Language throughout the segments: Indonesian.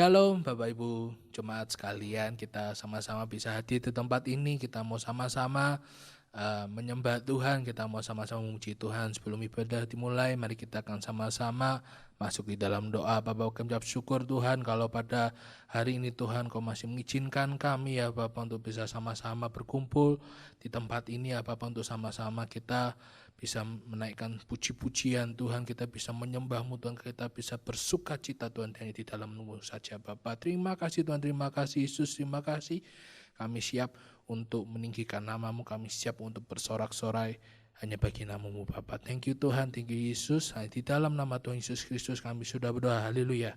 Shalom Bapak Ibu Jemaat sekalian, kita sama-sama bisa hadir di tempat ini. Kita mau sama-sama menyembah Tuhan, kita mau sama-sama memuji Tuhan. Sebelum ibadah dimulai, mari kita akan sama-sama masuk di dalam doa. Bapak kami ucap syukur Tuhan kalau pada hari ini Tuhan Kau masih mengizinkan kami ya Bapak untuk bisa sama-sama berkumpul di tempat ini ya Bapak, untuk sama-sama kita bisa menaikkan puji-pujian Tuhan, kita bisa menyembah-Mu Tuhan, kita bisa bersuka cita Tuhan hanya di dalam-Mu saja Bapak. Terima kasih Tuhan, terima kasih Yesus, terima kasih. Kami siap untuk meninggikan nama-Mu, kami siap untuk bersorak-sorai hanya bagi nama-Mu Bapak. Thank you Tuhan, thank you Yesus. Di dalam nama Tuhan Yesus Kristus kami sudah berdoa, haleluya,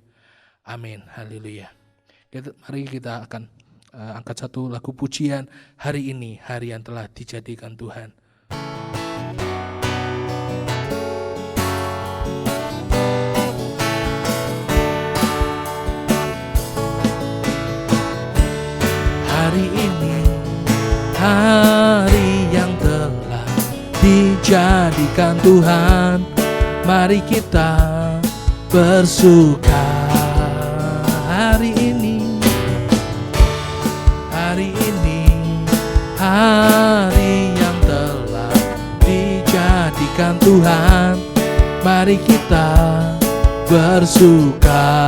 amin, haleluya. Mari kita akan angkat satu lagu pujian. Hari ini, hari yang telah dijadikan Tuhan. Hari ini, hari yang telah dijadikan Tuhan, mari kita bersuka. Hari ini, hari yang telah dijadikan Tuhan, mari kita bersuka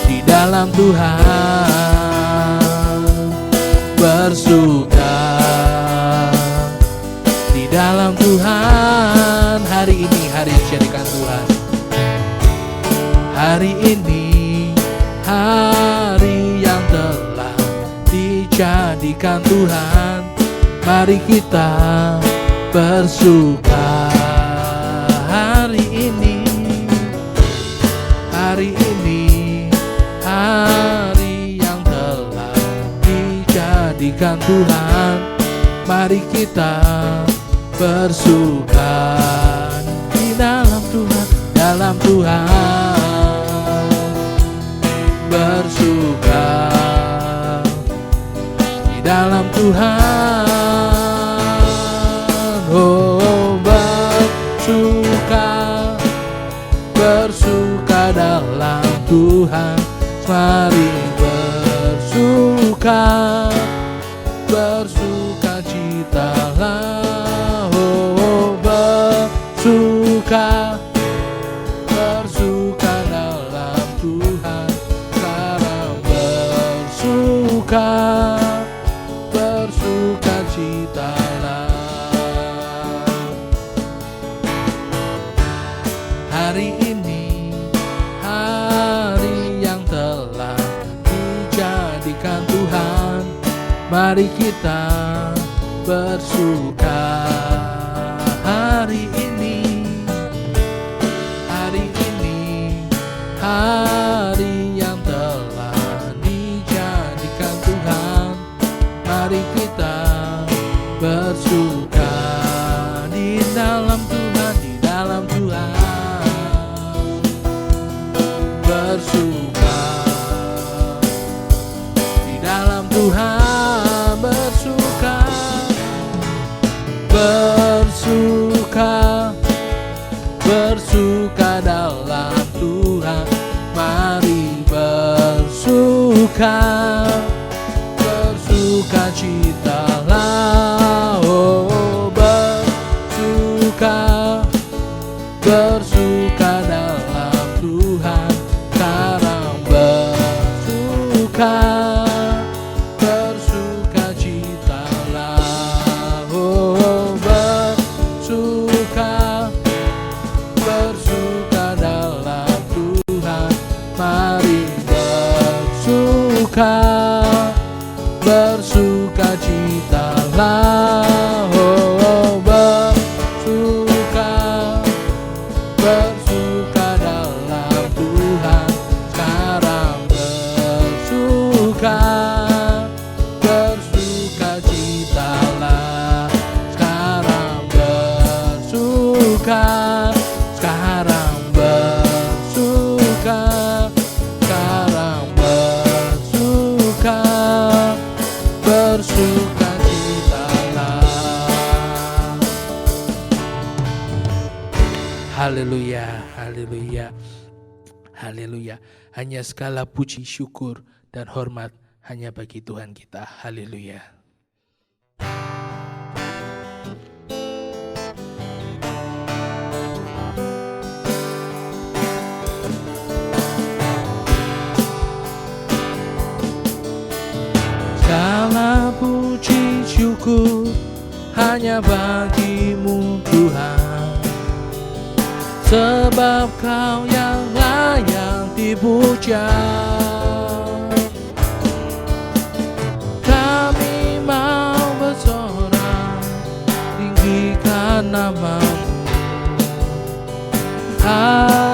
di dalam Tuhan. Bersuka di dalam Tuhan. Hari ini hari dijadikan Tuhan. Hari ini hari yang telah dijadikan Tuhan, mari kita bersuka. Hari ini hari dijadikan Tuhan, mari kita bersuka di dalam Tuhan, dalam Tuhan. Bersuka di dalam Tuhan. Oh, bersuka dalam Tuhan, mari bersuka. Bersuka citalah, oh bersuka dalam Tuhan. Sekarang bersuka citalah. Hari ini hari yang telah dijadikan Tuhan, mari kita bersuka. Hari ini hari yang telah dijadikan Tuhan, mari kita bersuka di dalam Tuhan, di dalam Tuhan. Bersuka di dalam Tuhan. Bersuka dalam Tuhan, mari bersuka citalah, oh bersuka dalam Tuhan. Sekarang bersuka citalah, oh bersuka dalam Tuhan, mari bersuka citalah, oh bersuka dalam Tuhan. Sekarang bersuka citalah. Sekarang bersuka. Bersuka citalah. Haleluya, haleluya, haleluya. Hanya segala puji, syukur, dan hormat hanya bagi Tuhan kita. Haleluya. Segala puji, syukur hanya bagimu Tuhan, sebab Kau yang layak dipuja. Kami mau bersorak, tinggikan nama-Mu. Haleluya.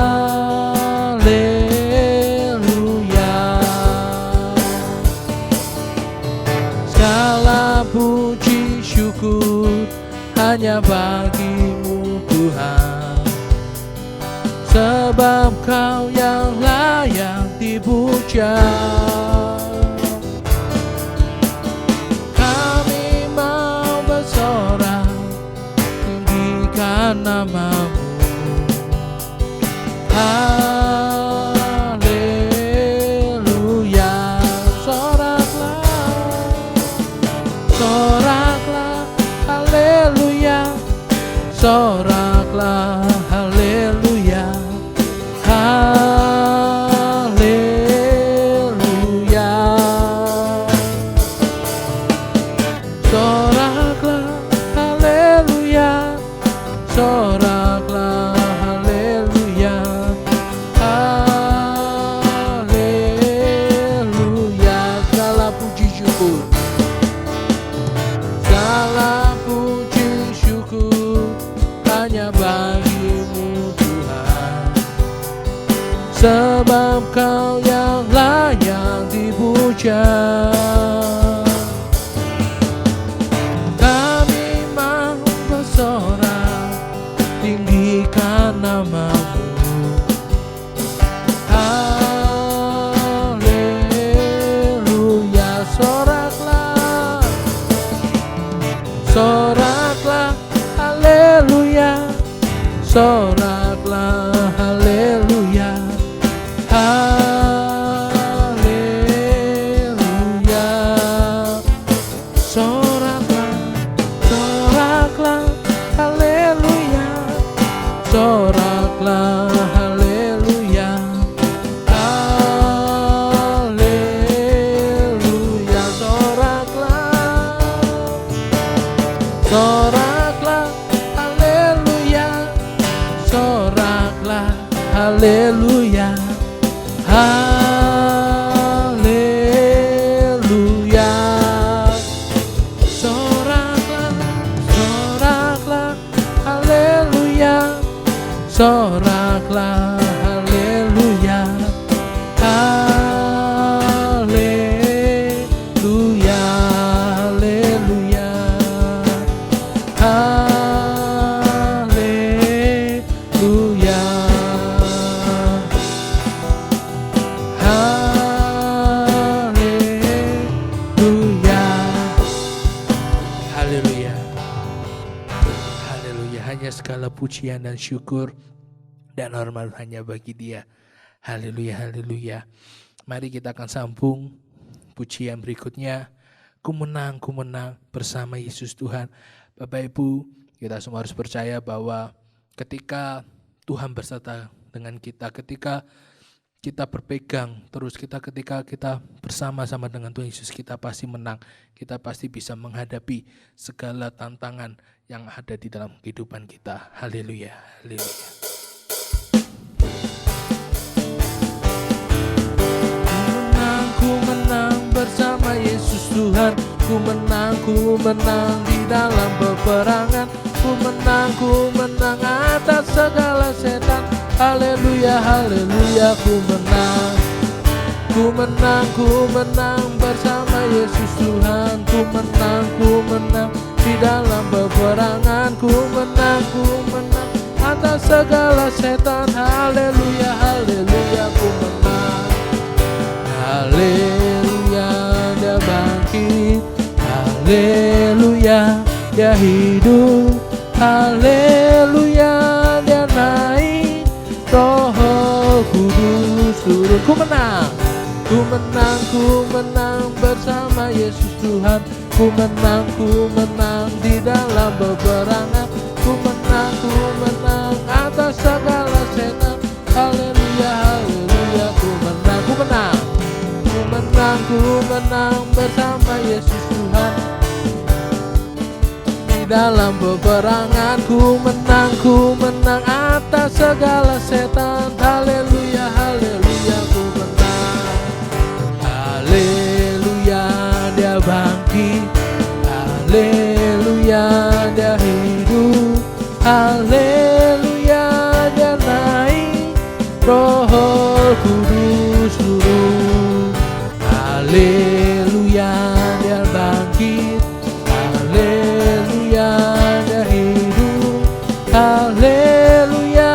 Segala puji, syukur hanya bagi-Mu Tuhan, sebab Kau yang layak dipuja. Kami mau bersorak, tinggikan nama-Mu. Haleluya. Soraklah, soraklah, haleluya. Soraklah, haleluya. Haleluya. Soraklah, haleluya. Soraklah, haleluya. Haleluya. Segala puji syukur, segala puji syukur hanya bagi-Mu Tuhan, sebab Kau yang layak dipuja. Kami mau bersorak, tinggikan nama-Mu. Haleluya. Soraklah, soraklah, haleluya. Soraklah, haleluya. Haleluya. Soraklah, soraklah, haleluya. Soraklah, haleluya. Haleluya. Soraklah, soraklah, haleluya. Soraklah, haleluya. Haleluya. Soraklah, soraklah, haleluya. Soraklah, haleluya. Haleluya. Haleluya. Haleluya. Haleluya. Haleluya. Haleluya. Hanya segala pujian dan syukur dan hormat hanya bagi Dia. Haleluya. Haleluya. Mari kita akan sambung pujian berikutnya. Ku menang bersama Yesus Tuhan. Bapak Ibu, kita semua harus percaya bahwa ketika Tuhan berserta dengan kita, ketika kita berpegang terus, ketika kita bersama-sama dengan Tuhan Yesus, kita pasti menang. Kita pasti bisa menghadapi segala tantangan yang ada di dalam kehidupan kita. Haleluya. Haleluya. Ku menang bersama Yesus Tuhan. Ku menang di dalam peperangan. Ku menang atas segala setan. Haleluya, haleluya. Ku menang bersama Yesus Tuhan. Ku menang di dalam peperangan. Ku menang atas segala setan. Haleluya, haleluya. Ku menang. Haleluya, Dia bangkit. Haleluya, Dia hidup. Haleluya, Dia naik. Roh Kudus turun Ku menang bersama Yesus Tuhan. Ku menang di dalam peperangan. Ku menang atas segala setan. Haleluya, haleluya. Ku menang bersama Yesus Tuhan. Di dalam peperangan ku menang atas segala setan. Haleluya, haleluya. Ku menang. Haleluya, dia bangkit. Haleluya, dia hidup. Haleluya, dia naik. Roh Kudus turun. Haleluya, dia bangkit. Haleluya, dia hidup. Haleluya,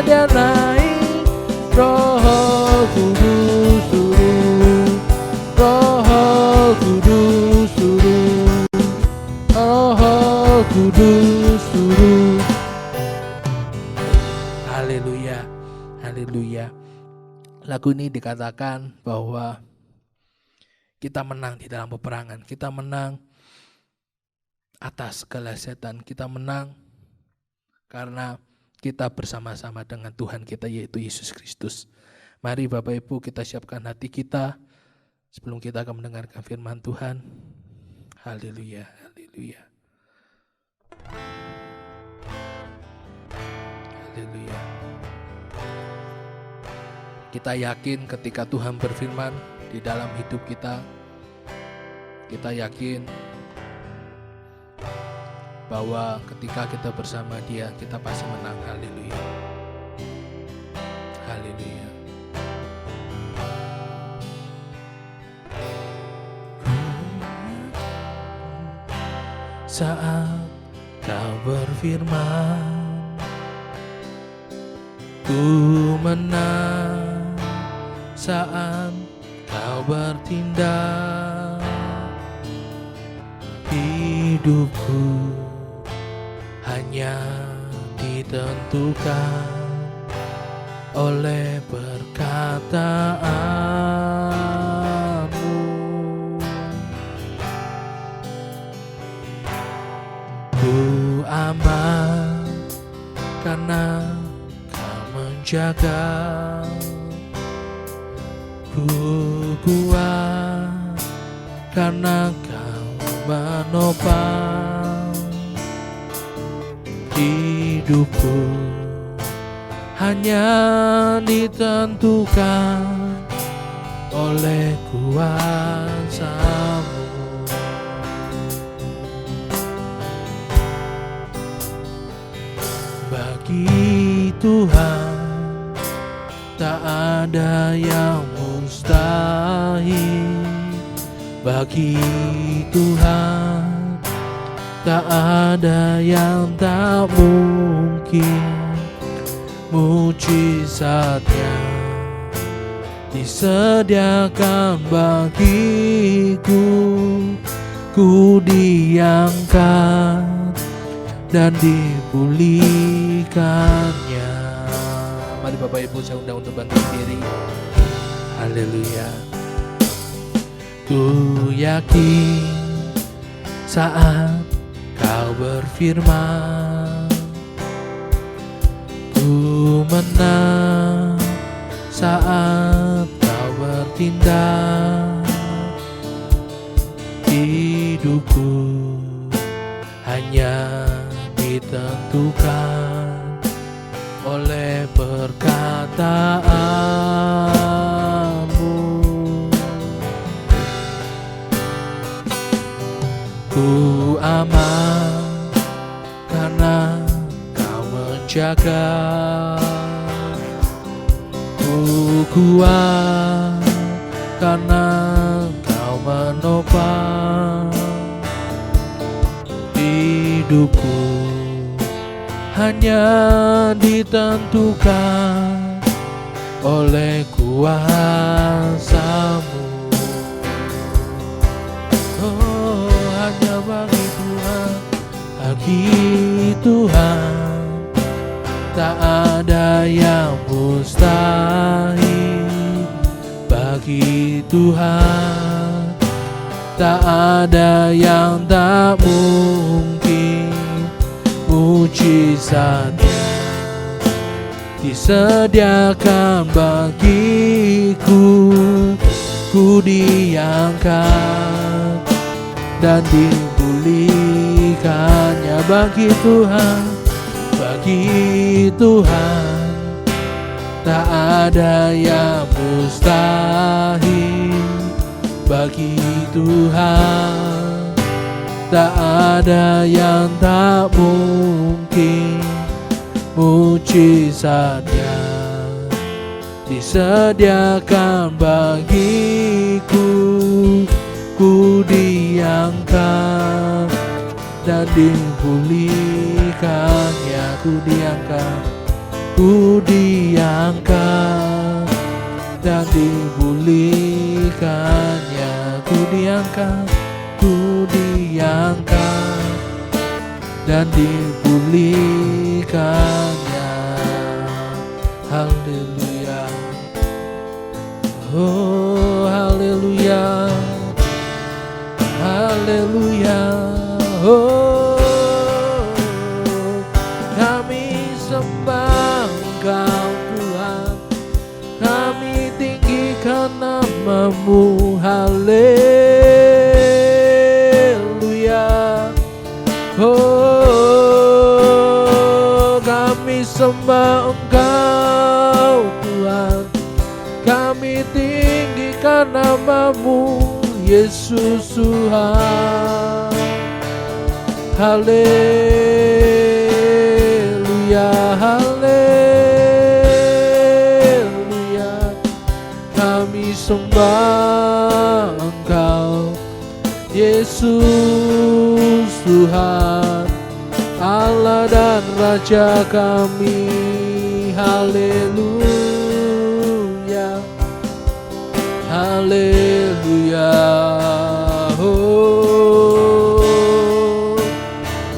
dia naik. Roh Kudus turun. Roh Kudus turun. Roh Kudus turun. Haleluya, haleluya. Lagu ini dikatakan bahwa kita menang di dalam peperangan. Kita menang atas segala setan. Kita menang karena kita bersama-sama dengan Tuhan kita, yaitu Yesus Kristus. Mari Bapak Ibu kita siapkan hati kita sebelum kita akan mendengarkan firman Tuhan. Haleluya, haleluya. Haleluya. Kita yakin ketika Tuhan berfirman di dalam hidup kita, kita yakin bahwa ketika kita bersama Dia, kita pasti menang. Haleluya. Haleluya. Saat Kau berfirman, ku menang. Saat Kau bertindak, hidupku hanya ditentukan oleh perkataanmu. Ku aman karena Kau menjaga. Ku kuat karena Kau menopang. Hidupku hanya ditentukan oleh kuasa-Mu. Bagi Tuhan tak ada yang mustahil. Bagi Tuhan tak ada yang tak mungkin. Mujizatnya disediakan bagiku. Ku diangkat dan dipulihkannya. Mari Bapak Ibu saya undang untuk bangkit diri. Haleluya. Ku yakin saat Kau berfirman, ku menang. Saat Kau bertindak, hidupku hanya ditentukan oleh perkataanmu. Ku aman karena Kau menjaga. Ku kuat karena Kau menopang. Hidupku hanya ditentukan oleh kuasa-Mu. Oh, hanya bagi Tuhan, bagi Tuhan tak ada yang mustahil. Tuhan, tak ada yang tak mungkin. Mujizatnya disediakan bagiku, ku diangkat dan dipulihkannya. Bagi Tuhan tak ada yang mustahil. Bagi Tuhan tak ada yang tak mungkin. Mujizatnya disediakan bagiku, ku diangkat dan dipulihkannya. Ku diangkat dan dipulihkannya. Ku diangkat dan dipulihkannya. Haleluya, oh haleluya, haleluya, oh kami sembah Engkau Tuhan, kami tinggikan nama-Mu. Haleluya, oh kami sembah Engkau Tuhan, kami tinggikan nama-Mu Yesus Tuhan. Haleluya, haleluya, kami sembah Engkau Yesus Tuhan, Allah dan Raja kami. Haleluya, haleluya, oh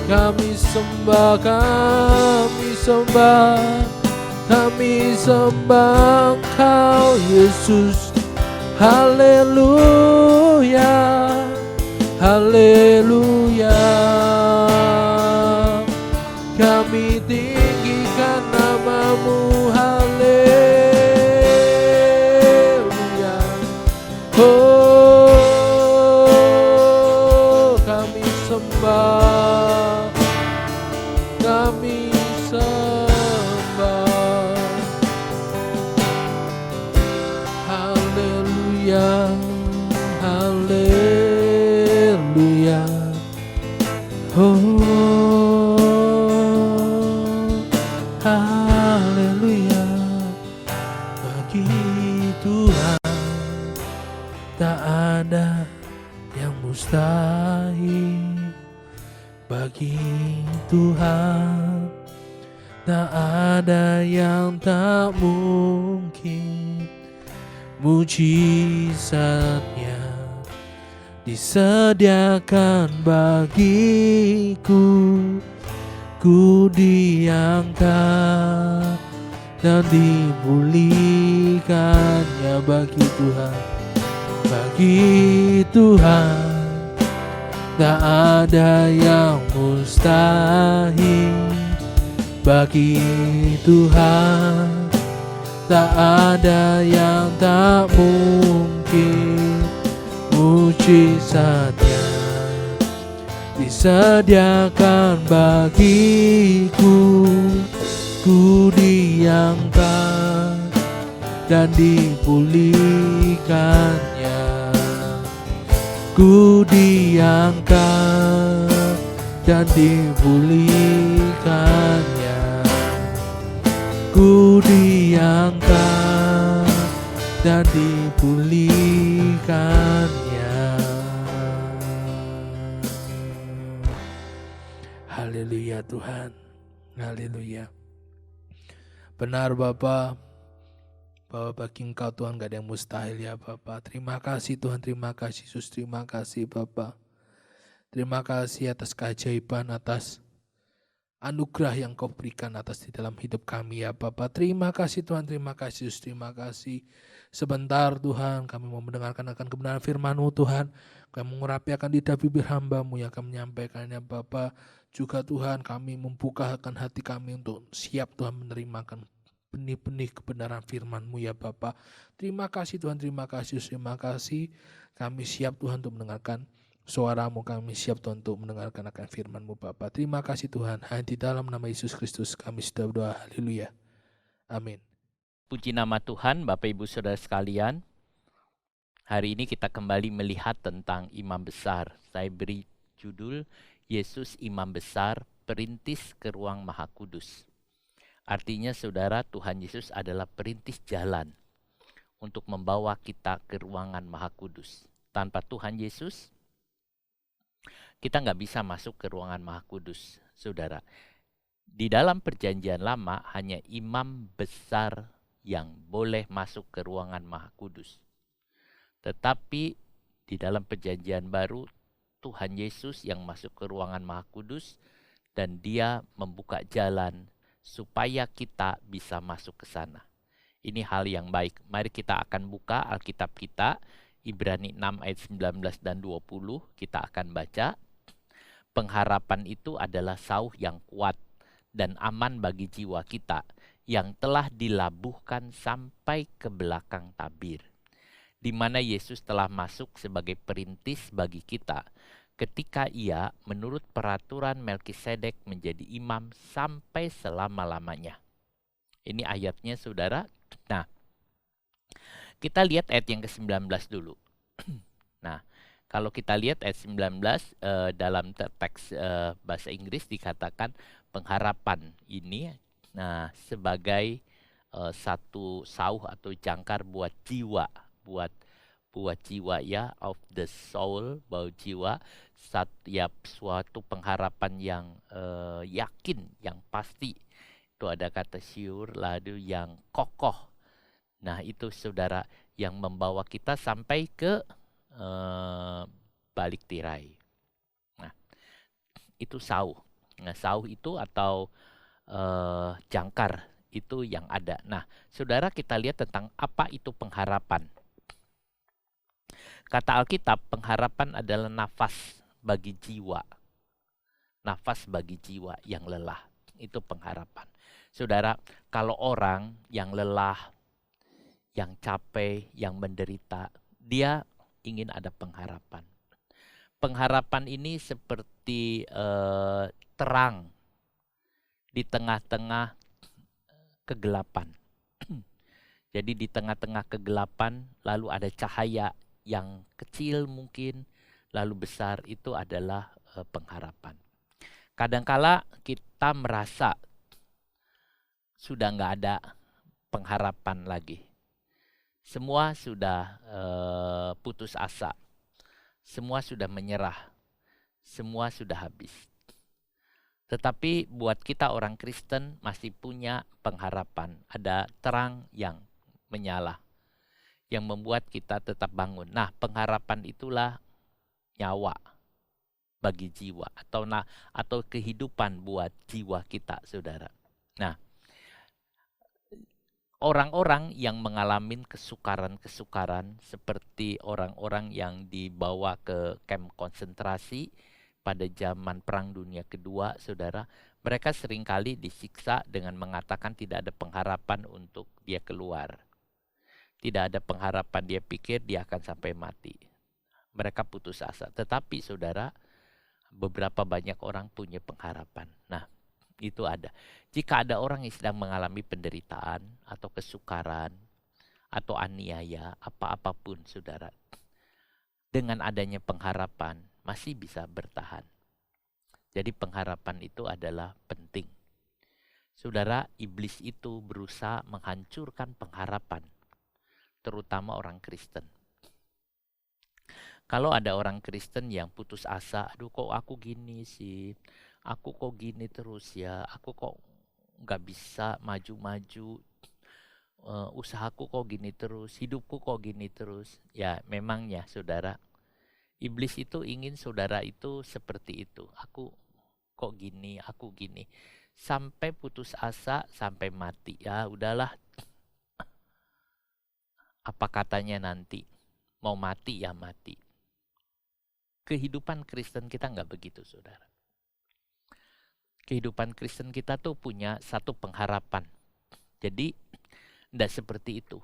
kami sembah, kami sembah Engkau Yesus. Haleluya, haleluya, kami tinggikan nama-Mu. Haleluya, oh kami sembah, kami sembah. Haleluya, haleluya, oh haleluya. Bagi Tuhan tak ada yang mustahil. Bagi Tuhan tak ada yang tak mungkin. Mujizatnya disediakan bagiku, ku diangkat dan dipulihkannya. Bagi Tuhan tak ada yang mustahil. Bagi Tuhan tak ada yang tak mungkin. Mujizatnya disediakan bagiku, ku diangkat dan dipulihkannya. Ku diangkat dan dipulihkannya. Ku diangkat dan dipulihkannya. Haleluya Tuhan, haleluya. Benar Bapa, bahwa bagi Engkau Tuhan gak ada yang mustahil ya Bapak. Terima kasih Tuhan, terima kasih Yesus, terima kasih Bapak. Terima kasih atas keajaiban, atas anugerah yang Kau berikan atas di dalam hidup kami ya Bapa. Terima kasih Tuhan, terima kasih Yesus, terima kasih. Sebentar Tuhan, kami mau mendengarkan akan kebenaran firman-Mu Tuhan. Kami mengurapi akan lidah bibir hamba-Mu yang akan menyampaikannya Bapa. Juga Tuhan, kami membukakan hati kami untuk siap Tuhan menerimakan benih-benih kebenaran firman-Mu ya Bapa. Terima kasih Tuhan, terima kasih, terima kasih. Kami siap Tuhan untuk mendengarkan suara-Mu, kami siap Tuhan untuk mendengarkan akan firman-Mu Bapa. Terima kasih Tuhan, hanya di dalam nama Yesus Kristus kami sudah berdoa. Haleluya. Amin. Puji nama Tuhan, Bapak Ibu Saudara sekalian. Hari ini kita kembali melihat tentang imam besar. Saya beri judul Yesus Imam Besar, Perintis ke Ruang Maha Kudus. Artinya saudara, Tuhan Yesus adalah perintis jalan untuk membawa kita ke ruangan Maha Kudus. Tanpa Tuhan Yesus, kita nggak bisa masuk ke ruangan Maha Kudus, saudara. Di dalam perjanjian lama, hanya imam besar yang boleh masuk ke ruangan Maha Kudus. Tetapi di dalam perjanjian baru, Tuhan Yesus yang masuk ke ruangan Maha Kudus dan Dia membuka jalan supaya kita bisa masuk ke sana. Ini hal yang baik. Mari kita akan buka Alkitab kita, Ibrani 6 ayat 19 dan 20, kita akan baca. Pengharapan itu adalah sauh yang kuat dan aman bagi jiwa kita yang telah dilabuhkan sampai ke belakang tabir, di mana Yesus telah masuk sebagai perintis bagi kita ketika Ia menurut peraturan Melkisedek menjadi imam sampai selama-lamanya. Ini ayatnya saudara. Nah, kita lihat ayat yang ke-19 dulu. Nah, kalau kita lihat ayat 19 dalam teks bahasa Inggris dikatakan pengharapan ini sebagai satu sauh atau jangkar buat jiwa, buat jiwa ya, of the soul, buat jiwa, suatu pengharapan yang yakin, yang pasti. Itu ada kata sure, lalu yang kokoh. Nah, itu saudara yang membawa kita sampai ke balik tirai. Nah, itu sauh. Nah, sauh itu atau jangkar itu yang ada. Nah, saudara, kita lihat tentang apa itu pengharapan. Kata Alkitab, pengharapan adalah nafas bagi jiwa. Nafas bagi jiwa yang lelah. Itu pengharapan. Saudara, kalau orang yang lelah, yang capek, yang menderita, dia ingin ada pengharapan. Pengharapan ini seperti terang di tengah-tengah kegelapan. Jadi di tengah-tengah kegelapan lalu ada cahaya yang kecil mungkin, lalu besar, itu adalah pengharapan. Kadangkala kita merasa sudah nggak ada pengharapan lagi. Semua sudah putus asa. Semua sudah menyerah. Semua sudah habis. Tetapi buat kita orang Kristen masih punya pengharapan. Ada terang yang menyala, yang membuat kita tetap bangun. Nah, pengharapan itulah nyawa bagi jiwa, atau kehidupan buat jiwa kita, saudara. Nah, orang-orang yang mengalami kesukaran-kesukaran seperti orang-orang yang dibawa ke kamp konsentrasi pada zaman Perang Dunia Kedua, saudara, mereka seringkali disiksa dengan mengatakan tidak ada pengharapan untuk dia keluar. Tidak ada pengharapan, dia pikir dia akan sampai mati. Mereka putus asa. Tetapi saudara, beberapa banyak orang punya pengharapan. Nah, itu ada. Jika ada orang yang sedang mengalami penderitaan atau kesukaran atau aniaya, apa-apapun saudara, dengan adanya pengharapan masih bisa bertahan. Jadi pengharapan itu adalah penting. Saudara, iblis itu berusaha menghancurkan pengharapan, terutama orang Kristen. Kalau ada orang Kristen yang putus asa, aduh kok aku gini sih, aku kok gini terus ya, aku kok gak bisa maju-maju, usahaku kok gini terus, hidupku kok gini terus. Ya memangnya saudara, iblis itu ingin saudara itu seperti itu. Aku kok gini, aku gini. Sampai putus asa, sampai mati. Ya udahlah, apa katanya nanti. Mau mati ya mati. Kehidupan Kristen kita nggak begitu, saudara. Kehidupan Kristen kita tuh punya satu pengharapan. Jadi, tidak seperti itu.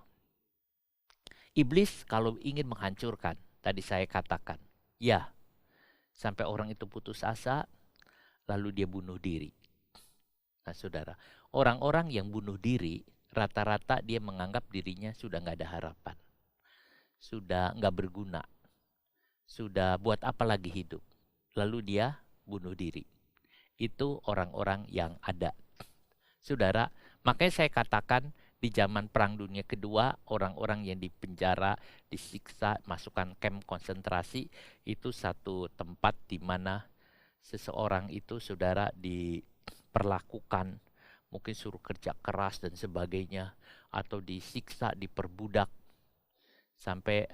Iblis kalau ingin menghancurkan, tadi saya katakan, ya, sampai orang itu putus asa, lalu dia bunuh diri. Nah, saudara, orang-orang yang bunuh diri, rata-rata dia menganggap dirinya sudah nggak ada harapan. Sudah nggak berguna. Sudah buat apa lagi hidup. Lalu dia bunuh diri. Itu orang-orang yang ada. Saudara, makanya saya katakan di zaman Perang Dunia Kedua, orang-orang yang dipenjara, disiksa, masukkan kamp konsentrasi, itu satu tempat di mana seseorang itu, saudara, diperlakukan, mungkin suruh kerja keras dan sebagainya, atau disiksa, diperbudak, sampai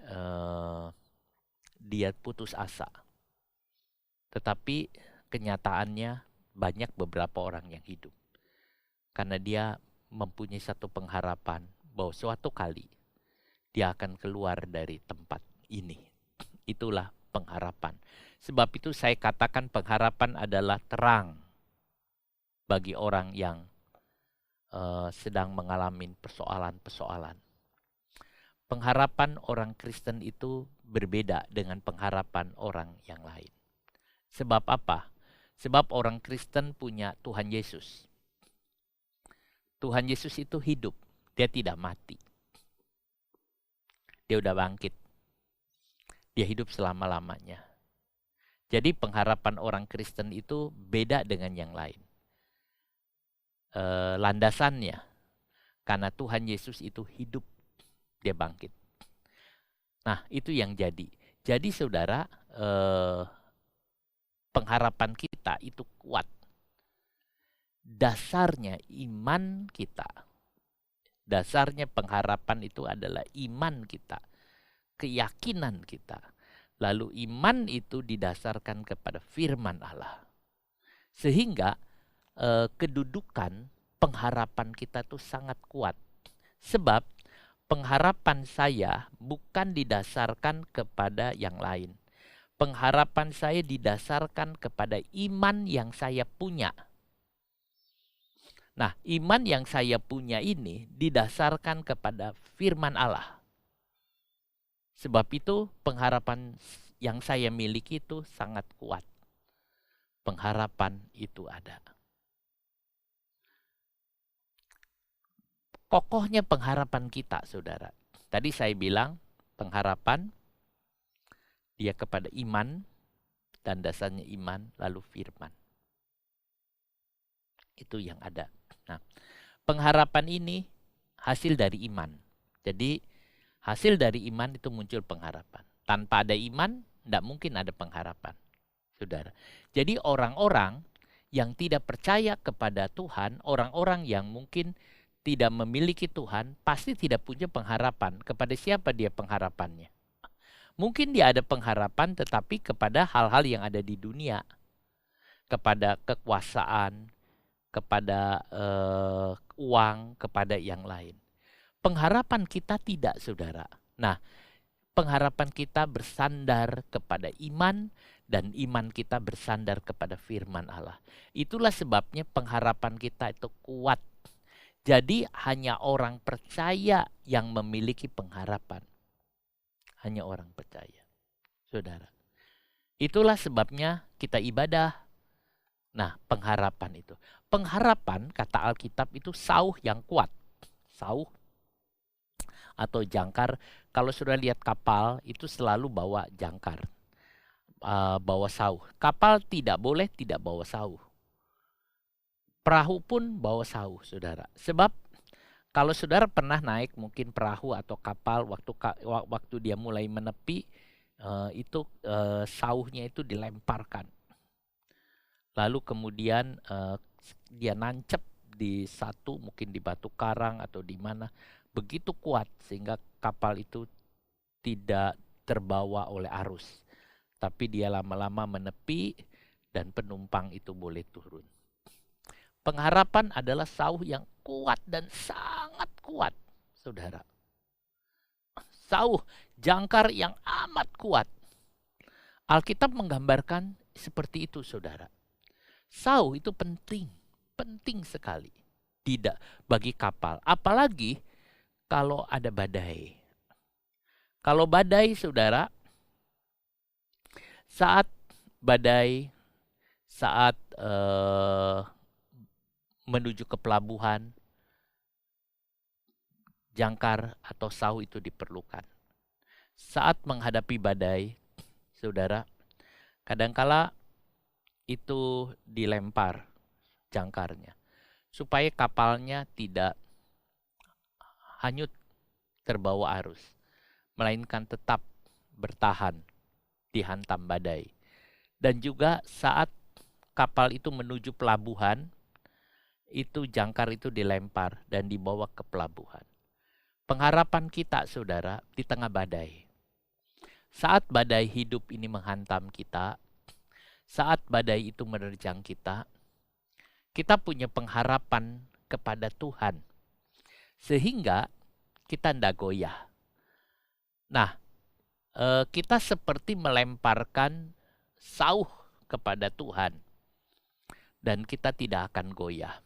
dia putus asa. Tetapi kenyataannya banyak beberapa orang yang hidup. Karena dia mempunyai satu pengharapan bahwa suatu kali dia akan keluar dari tempat ini. Itulah pengharapan. Sebab itu saya katakan pengharapan adalah terang bagi orang yang sedang mengalami persoalan-persoalan. Pengharapan orang Kristen itu berbeda dengan pengharapan orang yang lain. Sebab apa? Sebab orang Kristen punya Tuhan Yesus. Tuhan Yesus itu hidup, dia tidak mati. Dia udah bangkit. Dia hidup selama-lamanya. Jadi pengharapan orang Kristen itu beda dengan yang lain. Landasannya, karena Tuhan Yesus itu hidup, dia bangkit. Nah, itu yang jadi. Jadi saudara, pengharapan kita itu kuat. Dasarnya iman kita. Dasarnya pengharapan itu adalah iman kita. Keyakinan kita. Lalu iman itu didasarkan kepada firman Allah. Sehingga kedudukan pengharapan kita itu sangat kuat. Sebab pengharapan saya bukan didasarkan kepada yang lain. Pengharapan saya didasarkan kepada iman yang saya punya. Nah, iman yang saya punya ini didasarkan kepada firman Allah. Sebab itu pengharapan yang saya miliki itu sangat kuat. Pengharapan itu ada. Kokohnya pengharapan kita, saudara. Tadi saya bilang pengharapan dia kepada iman dan dasarnya iman lalu firman. Itu yang ada. Nah, pengharapan ini hasil dari iman. Jadi hasil dari iman itu muncul pengharapan. Tanpa ada iman, tidak mungkin ada pengharapan, saudara. Jadi orang-orang yang tidak percaya kepada Tuhan, orang-orang yang mungkin tidak memiliki Tuhan, pasti tidak punya pengharapan. Kepada siapa dia pengharapannya? Mungkin dia ada pengharapan tetapi kepada hal-hal yang ada di dunia. Kepada kekuasaan, kepada uang, kepada yang lain. Pengharapan kita tidak, saudara. Nah, pengharapan kita bersandar kepada iman dan iman kita bersandar kepada firman Allah. Itulah sebabnya pengharapan kita itu kuat. Jadi hanya orang percaya yang memiliki pengharapan. Hanya orang percaya, saudara. Itulah sebabnya kita ibadah. Nah, pengharapan itu. Pengharapan, kata Alkitab, itu sauh yang kuat. Sauh atau jangkar. Kalau sudah lihat kapal, itu selalu bawa jangkar. Bawa sauh. Kapal tidak boleh tidak bawa sauh. Perahu pun bawa sauh, saudara. Sebab kalau saudara pernah naik mungkin perahu atau kapal waktu dia mulai menepi, itu sauhnya itu dilemparkan. Lalu kemudian dia nancep di satu, mungkin di batu karang atau di mana, begitu kuat sehingga kapal itu tidak terbawa oleh arus. Tapi dia lama-lama menepi dan penumpang itu boleh turun. Pengharapan adalah sauh yang kuat dan sangat kuat, saudara. Sauh jangkar yang amat kuat. Alkitab menggambarkan seperti itu, saudara. Sauh itu penting sekali. Tidak bagi kapal, apalagi kalau ada badai. Kalau badai, saudara, saat menuju ke pelabuhan, jangkar atau sauh itu diperlukan. Saat menghadapi badai, saudara, kadangkala itu dilempar jangkarnya supaya kapalnya tidak hanyut terbawa arus, melainkan tetap bertahan dihantam badai. Dan juga saat kapal itu menuju pelabuhan, itu jangkar itu dilempar dan dibawa ke pelabuhan. Pengharapan kita, saudara, di tengah badai. Saat badai hidup ini menghantam kita, saat badai itu menerjang kita, kita punya pengharapan kepada Tuhan. Sehingga kita tidak goyah. Nah, kita seperti melemparkan sauh kepada Tuhan. Dan kita tidak akan goyah.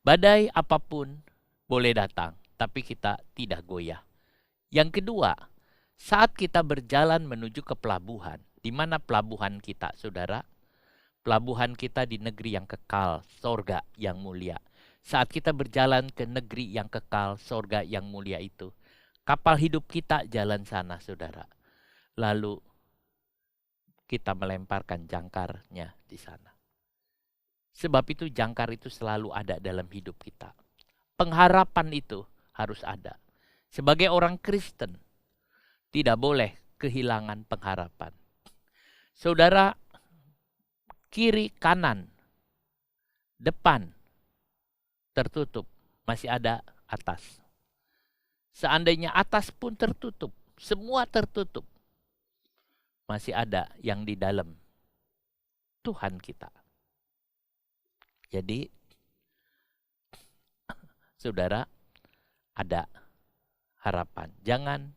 Badai apapun boleh datang, tapi kita tidak goyah. Yang kedua, saat kita berjalan menuju ke pelabuhan, di mana pelabuhan kita, saudara? Pelabuhan kita di negeri yang kekal, sorga yang mulia. Saat kita berjalan ke negeri yang kekal, sorga yang mulia itu, kapal hidup kita jalan sana, saudara. Lalu kita melemparkan jangkarnya di sana. Sebab itu jangkar itu selalu ada dalam hidup kita. Pengharapan itu harus ada. Sebagai orang Kristen, tidak boleh kehilangan pengharapan. Saudara, kiri, kanan, depan tertutup, masih ada atas. Seandainya atas pun tertutup, semua tertutup, masih ada yang di dalam, Tuhan kita. Jadi, saudara, ada harapan. Jangan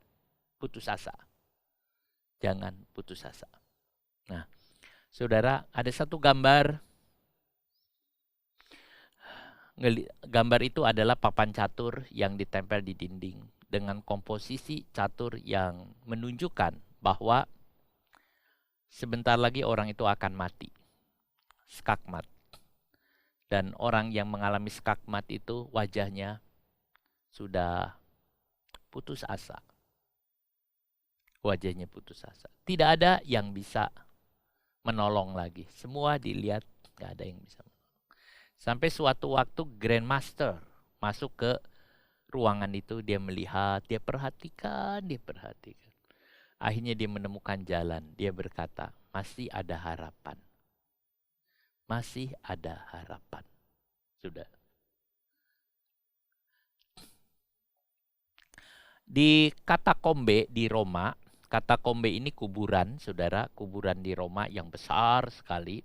putus asa. Jangan putus asa. Nah, saudara, ada satu gambar. Gambar itu adalah papan catur yang ditempel di dinding dengan komposisi catur yang menunjukkan bahwa sebentar lagi orang itu akan mati. Skakmat. Dan orang yang mengalami skakmat itu wajahnya sudah putus asa. Wajahnya putus asa. Tidak ada yang bisa menolong lagi. Semua dilihat, gak ada yang bisa menolong. Sampai suatu waktu Grandmaster masuk ke ruangan itu, dia melihat, dia perhatikan. Akhirnya dia menemukan jalan. Dia berkata, masih ada harapan. Masih ada harapan. Sudah. Di Katakombe di Roma, Katakombe ini kuburan, saudara, kuburan di Roma yang besar sekali.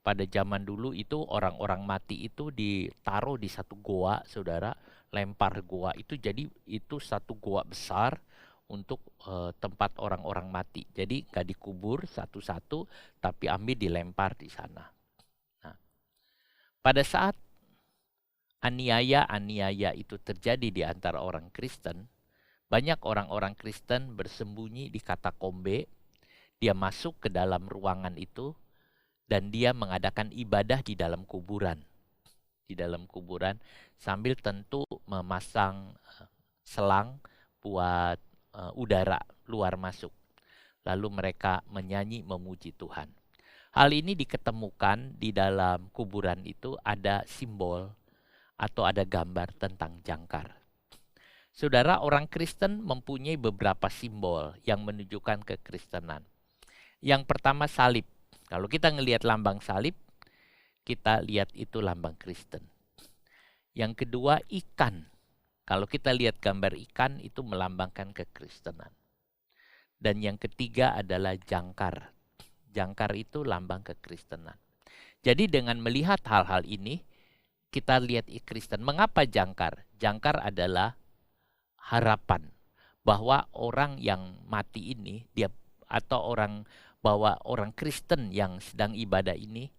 Pada zaman dulu itu orang-orang mati itu ditaruh di satu goa, saudara, lempar goa itu, jadi itu satu goa besar untuk tempat orang-orang mati. Jadi nggak dikubur satu-satu, tapi ambil dilempar di sana. Nah, pada saat aniaya itu terjadi di antara orang Kristen, banyak orang-orang Kristen bersembunyi di Katakombe. Dia masuk ke dalam ruangan itu dan dia mengadakan ibadah di dalam kuburan. Di dalam kuburan sambil tentu memasang selang buat udara luar masuk. Lalu mereka menyanyi memuji Tuhan. Hal ini diketemukan di dalam kuburan itu ada simbol atau ada gambar tentang jangkar. Saudara, orang Kristen mempunyai beberapa simbol yang menunjukkan kekristenan. Yang pertama salib. Kalau kita ngelihat lambang salib, kita lihat itu lambang Kristen. Yang kedua ikan. Kalau kita lihat gambar ikan, itu melambangkan kekristenan. Dan yang ketiga adalah jangkar. Jangkar itu lambang kekristenan. Jadi dengan melihat hal-hal ini, kita lihat Kristen. Mengapa jangkar? Jangkar adalah harapan bahwa orang yang mati ini, bahwa orang Kristen yang sedang ibadah ini,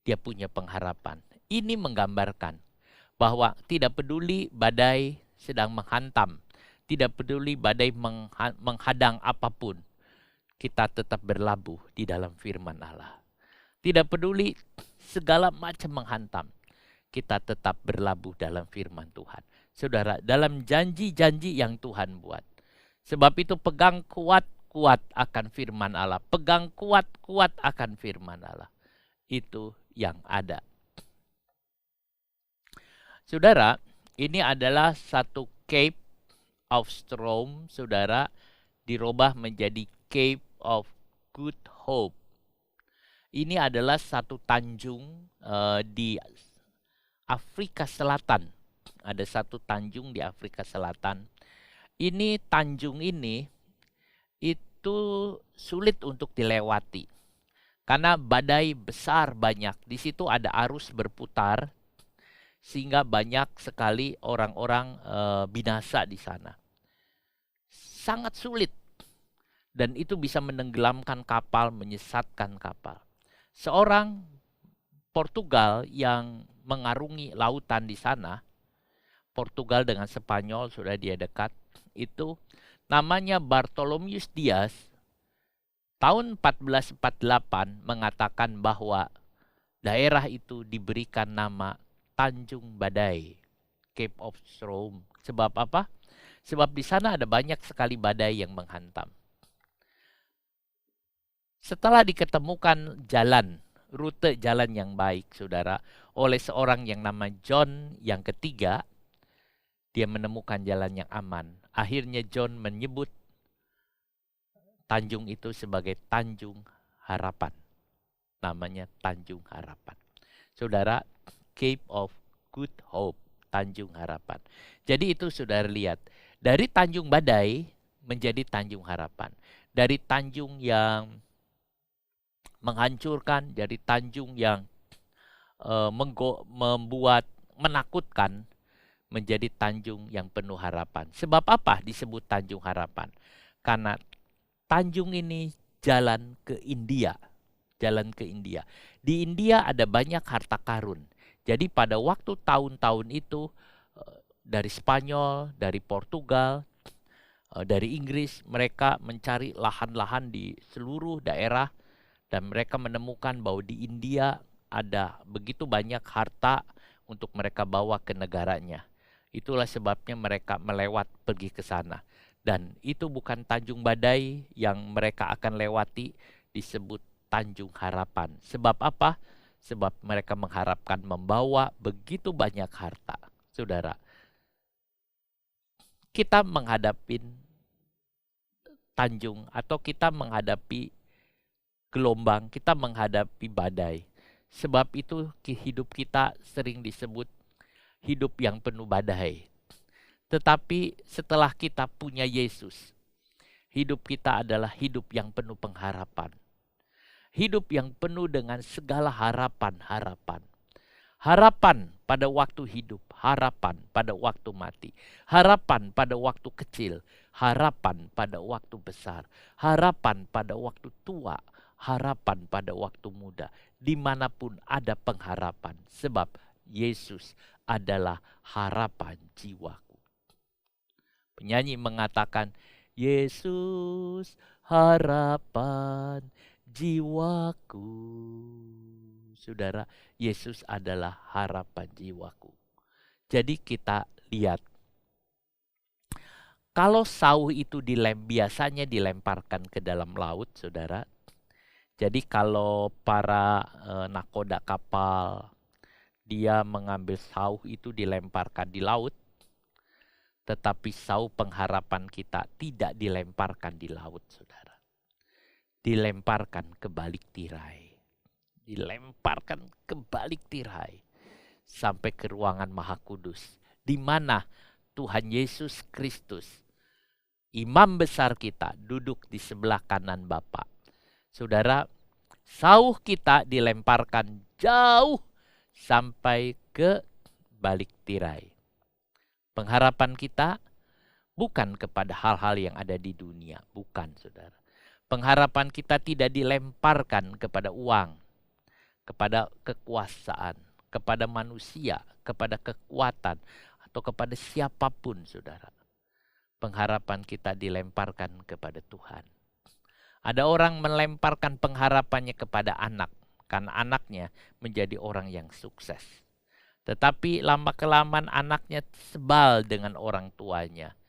dia punya pengharapan. Ini menggambarkan bahwa tidak peduli badai sedang menghantam, tidak peduli badai menghadang apapun, kita tetap berlabuh di dalam firman Allah. Tidak peduli segala macam menghantam, kita tetap berlabuh dalam firman Tuhan. Saudara, dalam janji-janji yang Tuhan buat. Sebab itu pegang kuat-kuat akan firman Allah. Pegang kuat-kuat akan firman Allah. Itu yang ada. Saudara, ini adalah satu Cape of Storm, saudara, dirubah menjadi Cape of Good Hope. Ini adalah satu tanjung di Afrika Selatan. Ada satu tanjung di Afrika Selatan. Ini tanjung ini itu sulit untuk dilewati. Karena badai besar banyak. Di situ ada arus berputar. Sehingga banyak sekali orang-orang binasa di sana. Sangat sulit. Dan itu bisa menenggelamkan kapal, menyesatkan kapal. Seorang Portugal yang mengarungi lautan di sana, Portugal dengan Spanyol sudah dia dekat, itu namanya Bartolomeus Dias, tahun 1448 mengatakan bahwa daerah itu diberikan nama Tanjung Badai, Cape of Storm. Sebab apa? Sebab di sana ada banyak sekali badai yang menghantam. Setelah diketemukan rute jalan yang baik, saudara, oleh seorang yang nama John yang ketiga, dia menemukan jalan yang aman. Akhirnya John menyebut tanjung itu sebagai Tanjung Harapan. Namanya Tanjung Harapan. Saudara, Cape of Good Hope, Tanjung Harapan. Jadi itu saudara lihat, dari Tanjung Badai menjadi Tanjung Harapan. Dari tanjung yang menghancurkan, dari tanjung yang menakutkan, menjadi tanjung yang penuh harapan. Sebab apa disebut Tanjung Harapan? Karena tanjung ini jalan ke India. Jalan ke India. Di India ada banyak harta karun. Jadi pada waktu tahun-tahun itu, dari Spanyol, dari Portugal, dari Inggris, mereka mencari lahan-lahan di seluruh daerah. Dan mereka menemukan bahwa di India ada begitu banyak harta untuk mereka bawa ke negaranya. Itulah sebabnya mereka pergi ke sana. Dan itu bukan Tanjung Badai yang mereka akan lewati, disebut Tanjung Harapan. Sebab apa? Sebab mereka mengharapkan membawa begitu banyak harta. Saudara, kita menghadapi tanjung atau kita menghadapi gelombang, kita menghadapi badai. Sebab itu hidup kita sering disebut hidup yang penuh badai. Tetapi setelah kita punya Yesus, hidup kita adalah hidup yang penuh pengharapan. Hidup yang penuh dengan segala harapan-harapan. Harapan pada waktu hidup, harapan pada waktu mati, harapan pada waktu kecil, harapan pada waktu besar, harapan pada waktu tua, harapan pada waktu muda. Dimanapun ada pengharapan, sebab Yesus adalah harapan jiwaku. Penyanyi mengatakan, Yesus harapan jiwaku. Saudara, Yesus adalah harapan jiwaku. Jadi kita lihat, kalau sauh itu biasanya dilemparkan ke dalam laut, saudara. Jadi kalau para nakoda kapal, dia mengambil sauh itu dilemparkan di laut. Tetapi sauh pengharapan kita tidak dilemparkan di laut, saudara. Dilemparkan ke balik tirai. Dilemparkan ke balik tirai. Sampai ke ruangan Maha Kudus. Di mana Tuhan Yesus Kristus, Imam besar kita, duduk di sebelah kanan Bapa. Saudara, Sauh kita dilemparkan jauh sampai ke balik tirai. Pengharapan kita bukan kepada hal-hal yang ada di dunia, bukan saudara. Pengharapan kita tidak dilemparkan kepada uang, kepada kekuasaan, kepada manusia, kepada kekuatan, atau kepada siapapun saudara. Pengharapan kita dilemparkan kepada Tuhan. Ada orang melemparkan pengharapannya kepada anak, karena anaknya menjadi orang yang sukses. Tetapi lama-kelamaan anaknya sebal dengan orang tuanya.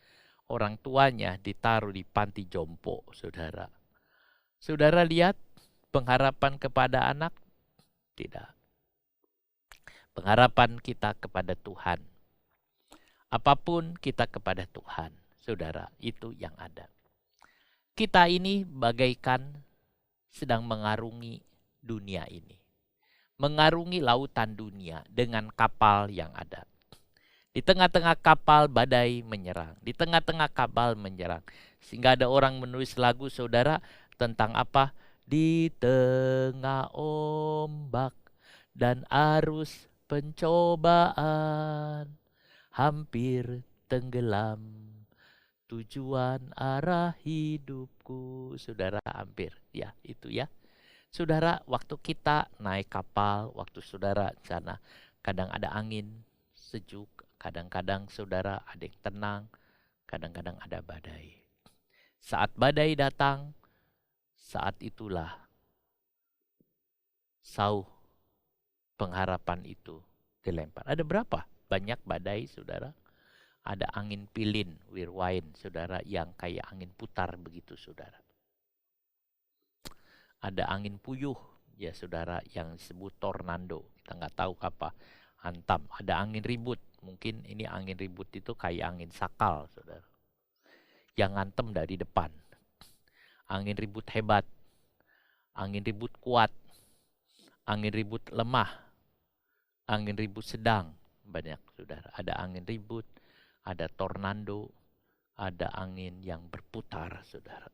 Orang tuanya ditaruh di panti jompo, saudara. Saudara lihat pengharapan kepada anak? Tidak. Pengharapan kita kepada Tuhan. Apapun kita kepada Tuhan, saudara, itu yang ada. Kita ini bagaikan sedang mengarungi dunia ini. Mengarungi lautan dunia dengan kapal yang ada. Di tengah-tengah kapal badai menyerang. Di tengah-tengah kapal menyerang. Sehingga ada orang menulis lagu saudara tentang apa? Di tengah ombak dan arus pencobaan, hampir tenggelam tujuan arah hidupku. Saudara, hampir ya itu ya. Saudara, waktu kita naik kapal, waktu saudara sana kadang ada angin sejuk, kadang-kadang saudara ada yang tenang, kadang-kadang ada badai. Saat badai datang, saat itulah sauh pengharapan itu dilempar. Ada berapa banyak badai saudara? Ada angin pilin, wirwain saudara, yang kayak angin putar begitu saudara. Ada angin puyuh ya saudara, yang disebut tornado. Kita nggak tahu apa, hantam. Ada angin ribut, mungkin ini angin ribut itu kayak angin sakal saudara, yang ngantem dari depan. Angin ribut hebat, angin ribut kuat, angin ribut lemah, angin ribut sedang, banyak saudara. Ada angin ribut, ada tornado, ada angin yang berputar saudara.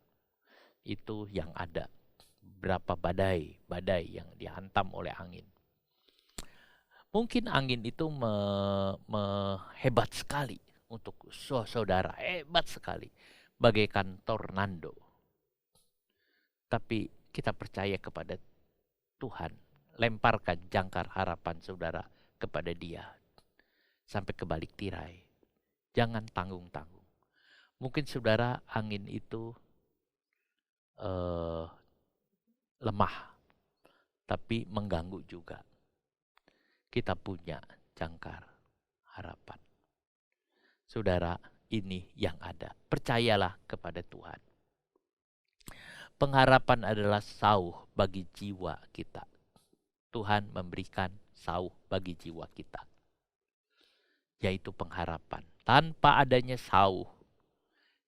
Itu yang ada. Berapa badai yang dihantam oleh angin. Mungkin angin itu hebat sekali untuk saudara, hebat sekali, bagaikan tornado. Tapi kita percaya kepada Tuhan, lemparkan jangkar harapan saudara kepada Dia sampai ke balik tirai. Jangan tanggung-tanggung. Mungkin saudara angin itu lemah, tapi mengganggu juga. Kita punya jangkar harapan. Saudara, ini yang ada. Percayalah kepada Tuhan. Pengharapan adalah sauh bagi jiwa kita. Tuhan memberikan sauh bagi jiwa kita, yaitu pengharapan. Tanpa adanya sauh,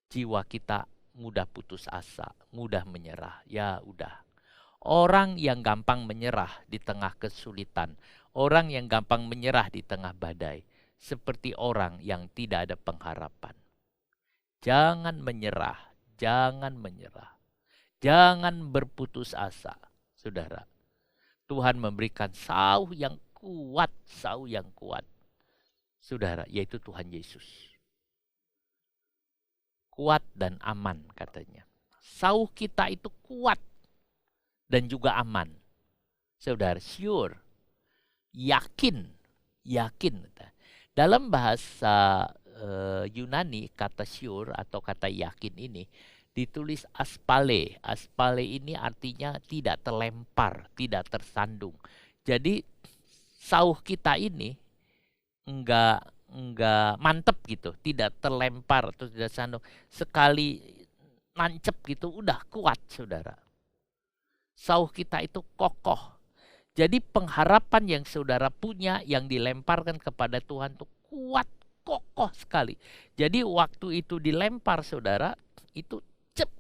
jiwa kita mudah putus asa, mudah menyerah. Ya udah. Orang yang gampang menyerah di tengah kesulitan, orang yang gampang menyerah di tengah badai, seperti orang yang tidak ada pengharapan. Jangan menyerah, jangan menyerah. Jangan berputus asa, saudara. Tuhan memberikan sauh yang kuat, sauh yang kuat. Saudara, yaitu Tuhan Yesus. Kuat dan aman katanya. Sauh kita itu kuat dan juga aman. Saudara, sure. Yakin. Dalam bahasa Yunani, kata sure atau kata yakin ini ditulis aspale. Aspale ini artinya tidak terlempar, tidak tersandung. Jadi sauh kita ini enggak mantep gitu, tidak terlempar atau tidak sandung. Sekali nancep gitu udah kuat saudara. Sauh kita itu kokoh. Jadi pengharapan yang saudara punya yang dilemparkan kepada Tuhan itu kuat, kokoh sekali. Jadi waktu itu dilempar saudara, itu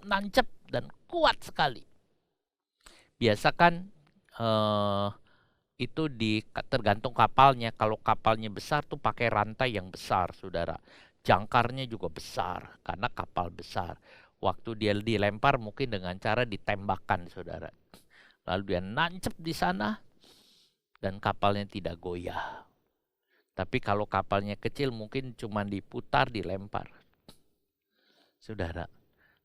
nancep dan kuat sekali. Biasakan itu tergantung kapalnya. Kalau kapalnya besar tuh pakai rantai yang besar saudara. Jangkarnya juga besar karena kapal besar. Waktu dia dilempar mungkin dengan cara ditembakkan saudara. lalu dia nancep di sana dan kapalnya tidak goyah. Tapi kalau kapalnya kecil mungkin cuma diputar, dilempar. Saudara,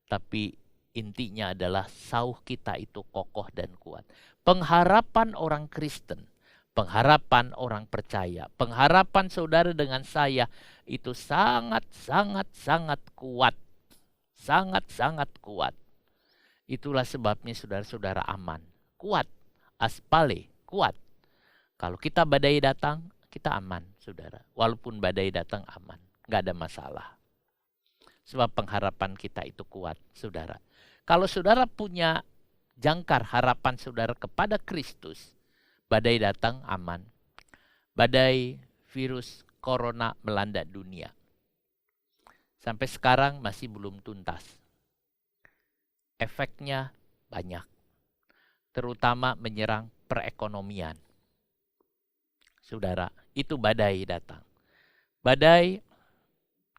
tapi intinya adalah sauh kita itu kokoh dan kuat. Pengharapan orang Kristen, pengharapan orang percaya, pengharapan saudara dengan saya itu sangat kuat. Sangat kuat. Itulah sebabnya saudara-saudara aman. Kuat. Aspale, kuat. Kalau kita badai datang, kita aman, saudara. Walaupun badai datang aman. Gak ada masalah. Sebab pengharapan kita itu kuat, saudara. Kalau saudara punya jangkar harapan saudara kepada Kristus, badai datang aman. Badai virus corona melanda dunia. Sampai sekarang masih belum tuntas. Efeknya banyak. Terutama menyerang perekonomian. Saudara, itu badai datang. Badai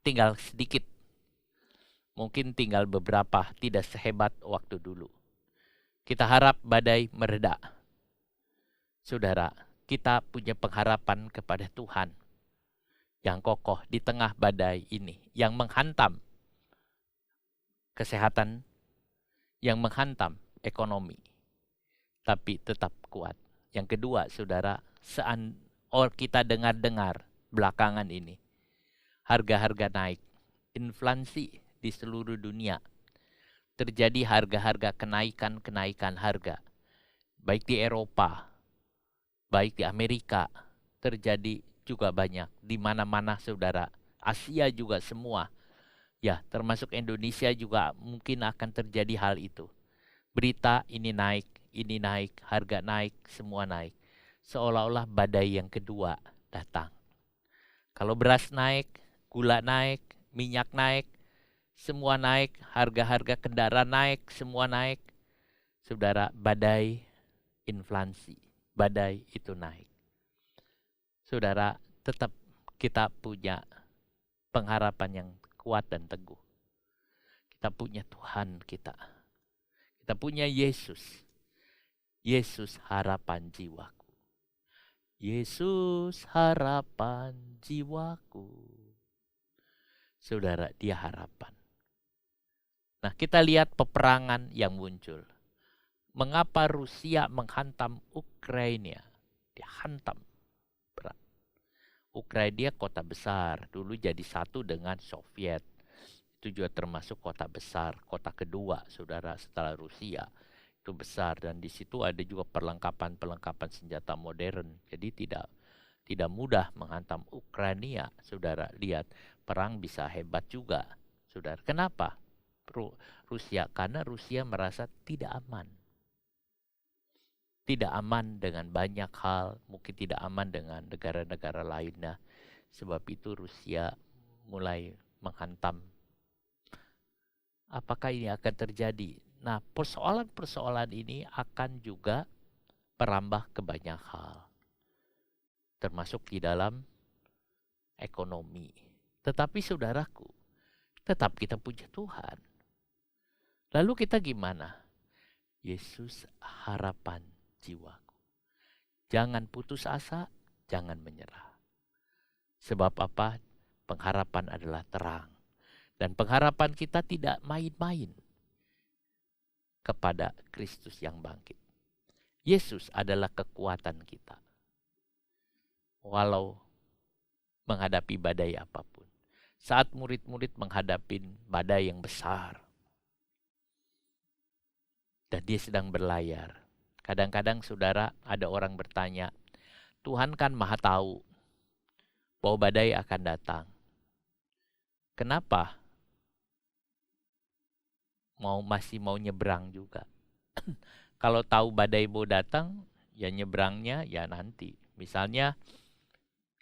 tinggal sedikit. Mungkin tinggal beberapa, tidak sehebat waktu dulu. Kita harap badai mereda. Saudara, kita punya pengharapan kepada Tuhan yang kokoh di tengah badai ini, yang menghantam kesehatan, yang menghantam ekonomi, tapi tetap kuat. Yang kedua, saudara, kita dengar-dengar belakangan ini, harga-harga naik, inflasi di seluruh dunia, terjadi harga-harga kenaikan harga, baik di Eropa, baik di Amerika, terjadi juga banyak, di mana-mana saudara, Asia juga semua, ya termasuk Indonesia juga mungkin akan terjadi hal itu. Berita ini naik, harga naik, semua naik. Seolah-olah badai yang kedua datang. Kalau beras naik, gula naik, minyak naik, semua naik, harga-harga kendaraan naik, semua naik. Saudara, badai inflasi, badai itu naik. Saudara, tetap kita punya pengharapan yang kuat dan teguh. Kita punya Tuhan kita. Kita punya Yesus. Yesus harapan jiwaku. Yesus harapan jiwaku. Saudara, dia harapan. Nah, kita lihat peperangan yang muncul. Mengapa Rusia menghantam Ukraina? Dia hantam. Berat. Ukraina kota besar. Dulu jadi satu dengan Soviet. Itu juga termasuk kota besar. Kota kedua, saudara, setelah Rusia. Itu besar. Dan di situ ada juga perlengkapan senjata modern. Jadi tidak mudah menghantam Ukraina. Saudara, lihat. Perang bisa hebat juga. Saudara, kenapa? Rusia, karena Rusia merasa tidak aman. Tidak aman dengan banyak hal, mungkin tidak aman dengan negara-negara lainnya. Sebab itu Rusia mulai menghantam. Apakah ini akan terjadi? Nah, persoalan-persoalan ini akan juga merambah ke banyak hal. Termasuk di dalam ekonomi. Tetapi saudaraku, tetap kita punya Tuhan. Lalu kita gimana? Yesus harapan jiwaku. Jangan putus asa, jangan menyerah. Sebab apa? Pengharapan adalah terang. Dan pengharapan kita tidak main-main kepada Kristus yang bangkit. Yesus adalah kekuatan kita. Walau menghadapi badai apapun. Saat murid-murid menghadapi badai yang besar, dan dia sedang berlayar. Kadang-kadang saudara, ada orang bertanya, Tuhan kan maha tahu bahwa badai akan datang. Kenapa masih mau nyebrang juga? Kalau tahu badai mau datang, ya nyebrangnya ya nanti. Misalnya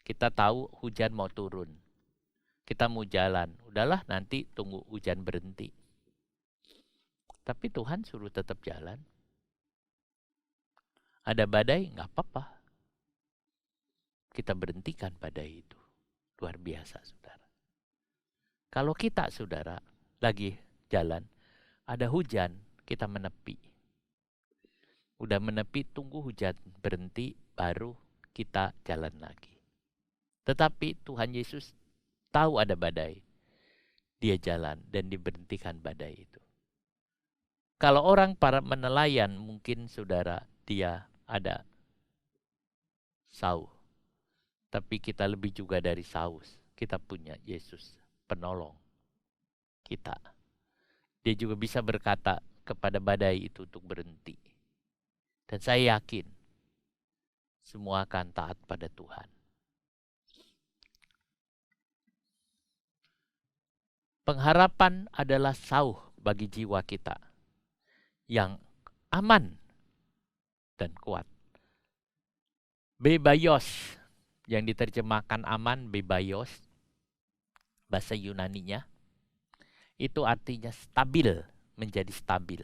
kita tahu hujan mau turun. Kita mau jalan, udahlah nanti tunggu hujan berhenti. Tapi Tuhan suruh tetap jalan. Ada badai, nggak apa-apa. Kita berhentikan badai itu. Luar biasa, saudara. Kalau kita, saudara, lagi jalan, ada hujan, kita menepi. Udah menepi, tunggu hujan berhenti, baru kita jalan lagi. Tetapi Tuhan Yesus tahu ada badai. Dia jalan dan diberhentikan badai itu. Kalau orang para menelayan, mungkin saudara, dia ada sauh. Tapi kita lebih juga dari sauh. Kita punya Yesus, penolong kita. Dia juga bisa berkata kepada badai itu untuk berhenti. Dan saya yakin semua akan taat pada Tuhan. Pengharapan adalah sauh bagi jiwa kita yang aman dan kuat. Bebaios yang diterjemahkan aman, bebaios, bahasa Yunaninya, itu artinya stabil, menjadi stabil.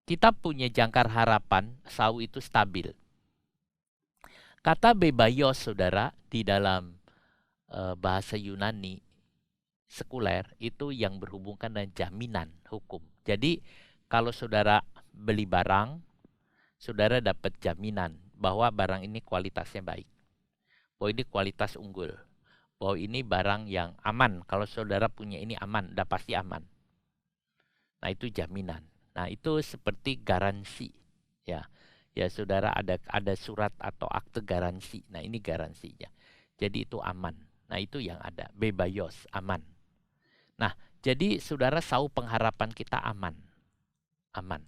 Kita punya jangkar harapan, sauh itu stabil. Kata bebaios, saudara, di dalam bahasa Yunani sekuler itu yang berhubungan dengan jaminan hukum. Jadi kalau saudara beli barang, saudara dapat jaminan bahwa barang ini kualitasnya baik, bahwa ini kualitas unggul, bahwa ini barang yang aman. Kalau saudara punya ini aman, udah pasti aman. Nah itu jaminan. Nah itu seperti garansi, ya. Ya saudara ada surat atau akte garansi. Nah ini garansinya. Jadi itu aman. Nah itu yang ada. Bebaios, aman. Nah jadi saudara, sauh pengharapan kita aman. Aman.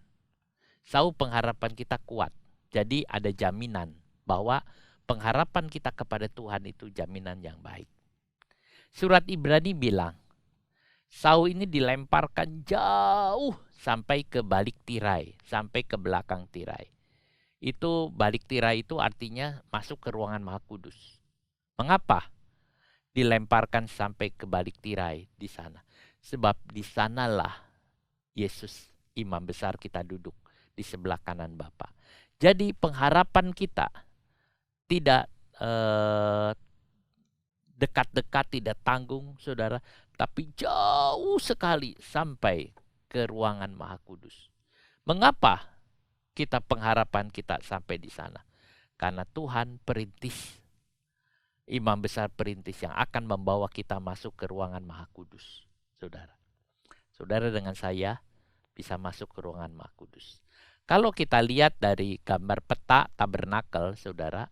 Sauh pengharapan kita kuat. Jadi ada jaminan bahwa pengharapan kita kepada Tuhan itu jaminan yang baik. Surat Ibrani bilang, sauh ini dilemparkan jauh sampai ke balik tirai, sampai ke belakang tirai. Itu balik tirai itu artinya masuk ke ruangan Maha Kudus. Mengapa dilemparkan sampai ke balik tirai di sana? Sebab di sanalah Yesus imam besar kita duduk di sebelah kanan Bapa. Jadi pengharapan kita tidak dekat-dekat, tidak tanggung, saudara, tapi jauh sekali sampai ke ruangan Maha Kudus. Mengapa kita pengharapan kita sampai di sana? Karena Tuhan perintis, imam besar perintis yang akan membawa kita masuk ke ruangan Maha Kudus, saudara. Saudara dengan saya bisa masuk ke ruangan Maha Kudus. Kalau kita lihat dari gambar peta tabernakel, saudara,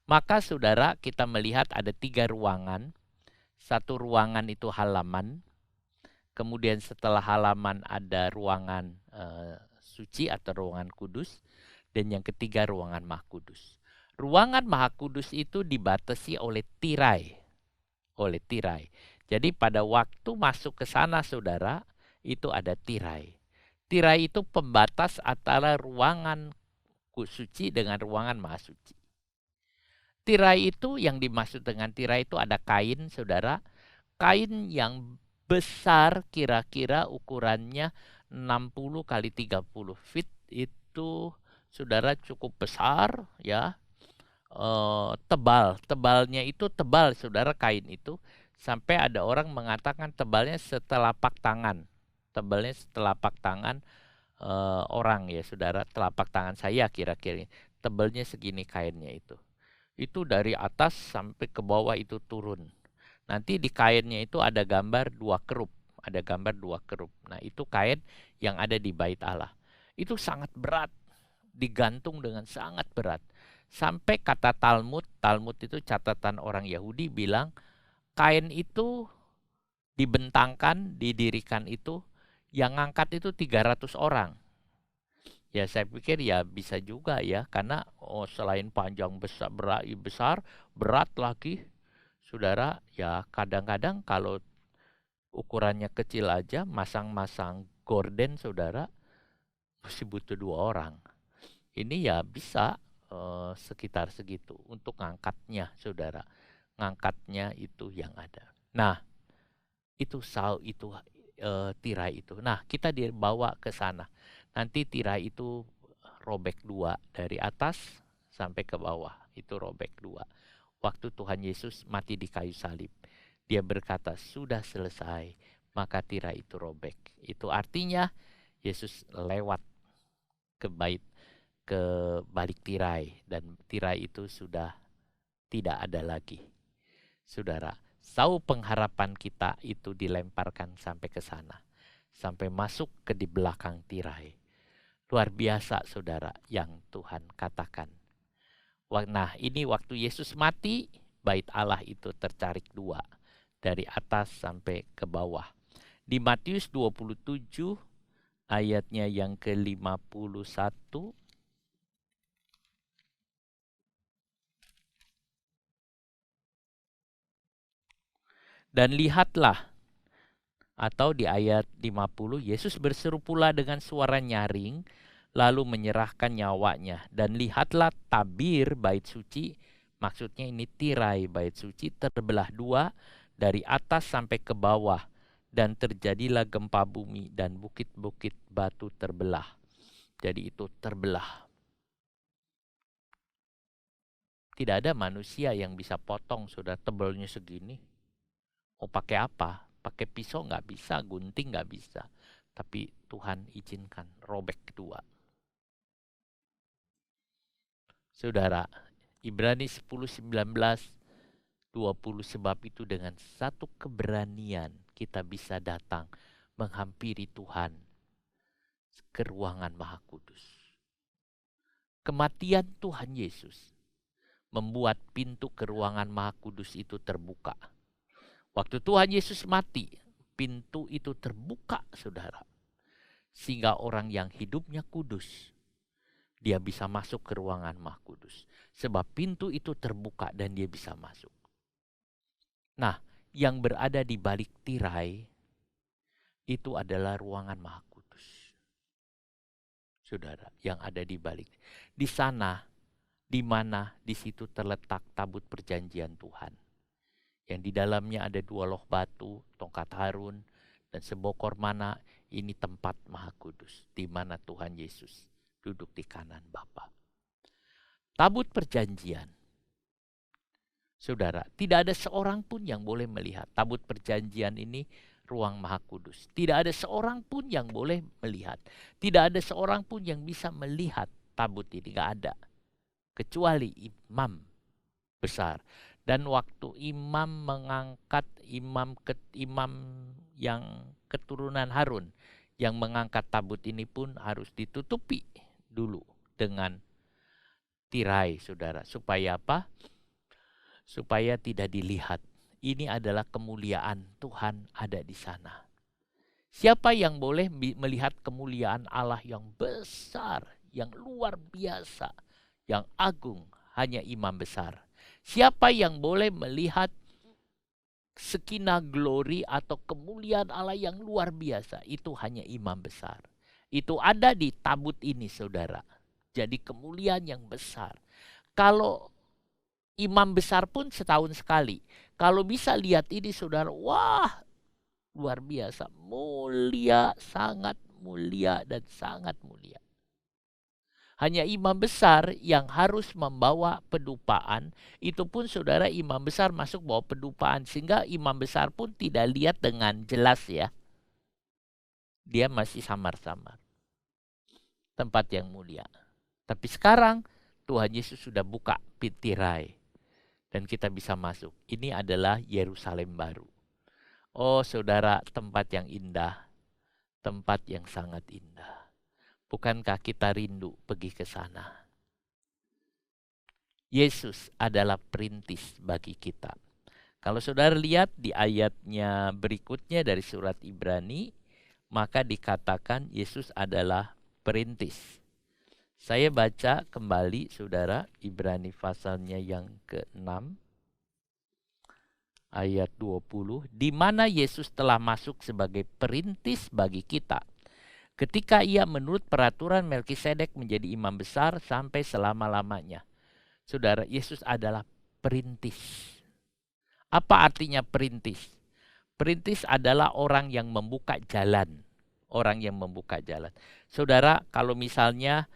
maka saudara kita melihat ada 3 ruangan. Satu ruangan itu halaman. Kemudian setelah halaman ada ruangan suci atau ruangan kudus. Dan yang ketiga ruangan Maha Kudus. Ruangan Maha Kudus itu dibatasi oleh tirai. Oleh tirai. Jadi pada waktu masuk ke sana saudara, itu ada tirai. Tirai itu pembatas antara ruangan suci dengan ruangan Maha Suci. Tirai itu, yang dimaksud dengan tirai itu ada kain saudara. Kain yang besar, kira-kira ukurannya 60 kali 30 feet. Itu saudara cukup besar ya. Tebalnya itu tebal saudara, kain itu. Sampai ada orang mengatakan tebalnya setelapak tangan. Tebalnya setelapak tangan orang ya saudara. Telapak tangan saya kira-kira. Tebalnya segini kainnya itu. Itu dari atas sampai ke bawah itu turun. Nanti di kainnya itu ada gambar 2 kerup. Ada gambar 2 kerup. Nah itu kain yang ada di bait Allah. Itu sangat berat. Digantung dengan sangat berat. Sampai kata Talmud itu catatan orang Yahudi bilang, kain itu dibentangkan, didirikan itu, yang ngangkat itu 300 orang. Ya saya pikir ya bisa juga ya, karena selain panjang besar, berat lagi, saudara, ya kadang-kadang kalau ukurannya kecil aja, masang-masang gorden saudara, mesti butuh 2 orang. Ini ya bisa sekitar segitu untuk ngangkatnya saudara. Ngangkatnya itu yang ada. Nah, itu tirai itu. Nah, kita dibawa ke sana. Nanti tirai itu robek 2 dari atas sampai ke bawah. Itu robek 2. Waktu Tuhan Yesus mati di kayu salib, dia berkata sudah selesai, maka tirai itu robek. Itu artinya Yesus lewat ke bait ke balik tirai, dan tirai itu sudah tidak ada lagi. Saudara, sau pengharapan kita itu dilemparkan sampai ke sana, sampai masuk ke di belakang tirai. Luar biasa saudara yang Tuhan katakan. Nah ini waktu Yesus mati, bait Allah itu tercarik dua, dari atas sampai ke bawah. Di Matius 27 ayatnya yang ke-51. Dan lihatlah, atau di ayat 50, Yesus berseru pula dengan suara nyaring, lalu menyerahkan nyawanya. Dan lihatlah tabir bait suci, maksudnya ini tirai bait suci, terbelah dua dari atas sampai ke bawah. Dan terjadilah gempa bumi dan bukit-bukit batu terbelah. Jadi itu terbelah. Tidak ada manusia yang bisa potong, sudah tebalnya segini. Mau pakai apa? Pakai pisau nggak bisa, gunting nggak bisa. Tapi Tuhan izinkan robek kedua. Saudara, Ibrani 10, 19, 20, sebab itu dengan satu keberanian kita bisa datang menghampiri Tuhan ke ruangan Maha Kudus. Kematian Tuhan Yesus membuat pintu ke ruangan Maha Kudus itu terbuka. Waktu Tuhan Yesus mati, pintu itu terbuka, saudara. Sehingga orang yang hidupnya kudus, dia bisa masuk ke ruangan Maha Kudus. Sebab pintu itu terbuka dan dia bisa masuk. Nah, yang berada di balik tirai, itu adalah ruangan Maha Kudus. Saudara, yang ada di balik. Di sana, di mana di situ terletak tabut perjanjian Tuhan. Yang di dalamnya ada dua loh batu, tongkat Harun, dan sebokor mana. Ini tempat Maha Kudus, di mana Tuhan Yesus duduk di kanan Bapa. Tabut perjanjian. Saudara, tidak ada seorang pun yang boleh melihat. Tabut perjanjian ini ruang Maha Kudus. Tidak ada seorang pun yang boleh melihat. Tidak ada seorang pun yang bisa melihat tabut ini. Gak ada. Kecuali imam besar. Dan waktu imam mengangkat imam yang keturunan Harun, yang mengangkat tabut ini pun harus ditutupi dulu dengan tirai, saudara. Supaya apa? Supaya tidak dilihat. Ini adalah kemuliaan Tuhan ada di sana. Siapa yang boleh melihat kemuliaan Allah yang besar, yang luar biasa, yang agung? Hanya imam besar. Siapa yang boleh melihat Shekinah glory atau kemuliaan Allah yang luar biasa? Itu hanya imam besar. Itu ada di tabut ini, saudara. Jadi kemuliaan yang besar. Kalau imam besar pun setahun sekali. Kalau bisa lihat ini, saudara, wah, luar biasa. Mulia, sangat mulia dan sangat mulia. Hanya imam besar yang harus membawa pedupaan. Itu pun saudara, imam besar masuk bawa pedupaan. Sehingga imam besar pun tidak lihat dengan jelas ya. Dia masih samar-samar. Tempat yang mulia. Tapi sekarang Tuhan Yesus sudah buka tirai. Dan kita bisa masuk. Ini adalah Yerusalem baru. Oh saudara, tempat yang indah. Tempat yang sangat indah. Bukankah kita rindu pergi ke sana? Yesus adalah perintis bagi kita. Kalau saudara lihat di ayatnya berikutnya dari surat Ibrani, maka dikatakan Yesus adalah perintis. Saya baca kembali saudara, Ibrani pasalnya yang ke-6, ayat 20, di mana Yesus telah masuk sebagai perintis bagi kita. Ketika ia menurut peraturan Melkisedek menjadi imam besar sampai selama-lamanya. Saudara, Yesus adalah perintis. Apa artinya perintis? Perintis adalah orang yang membuka jalan. Orang yang membuka jalan. Saudara, kalau misalnya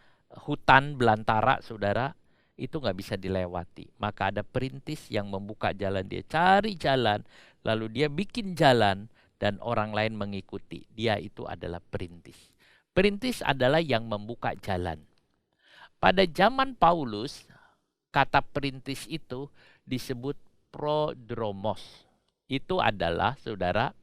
hutan belantara, saudara, itu nggak bisa dilewati. Maka ada perintis yang membuka jalan. Dia cari jalan, lalu dia bikin jalan, dan orang lain mengikuti. Dia itu adalah perintis. Perintis adalah yang membuka jalan. Pada zaman Paulus, kata perintis itu disebut prodromos. Itu adalah, saudara,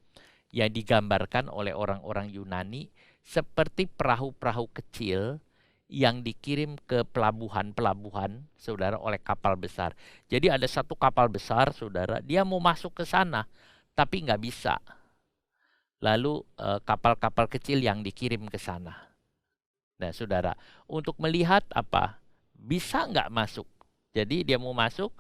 yang digambarkan oleh orang-orang Yunani seperti perahu-perahu kecil yang dikirim ke pelabuhan-pelabuhan, saudara, oleh kapal besar. Jadi ada satu kapal besar, saudara, dia mau masuk ke sana, tapi nggak bisa. Lalu kapal-kapal kecil yang dikirim ke sana. Nah, saudara, untuk melihat apa, bisa nggak masuk. Jadi dia mau masuk,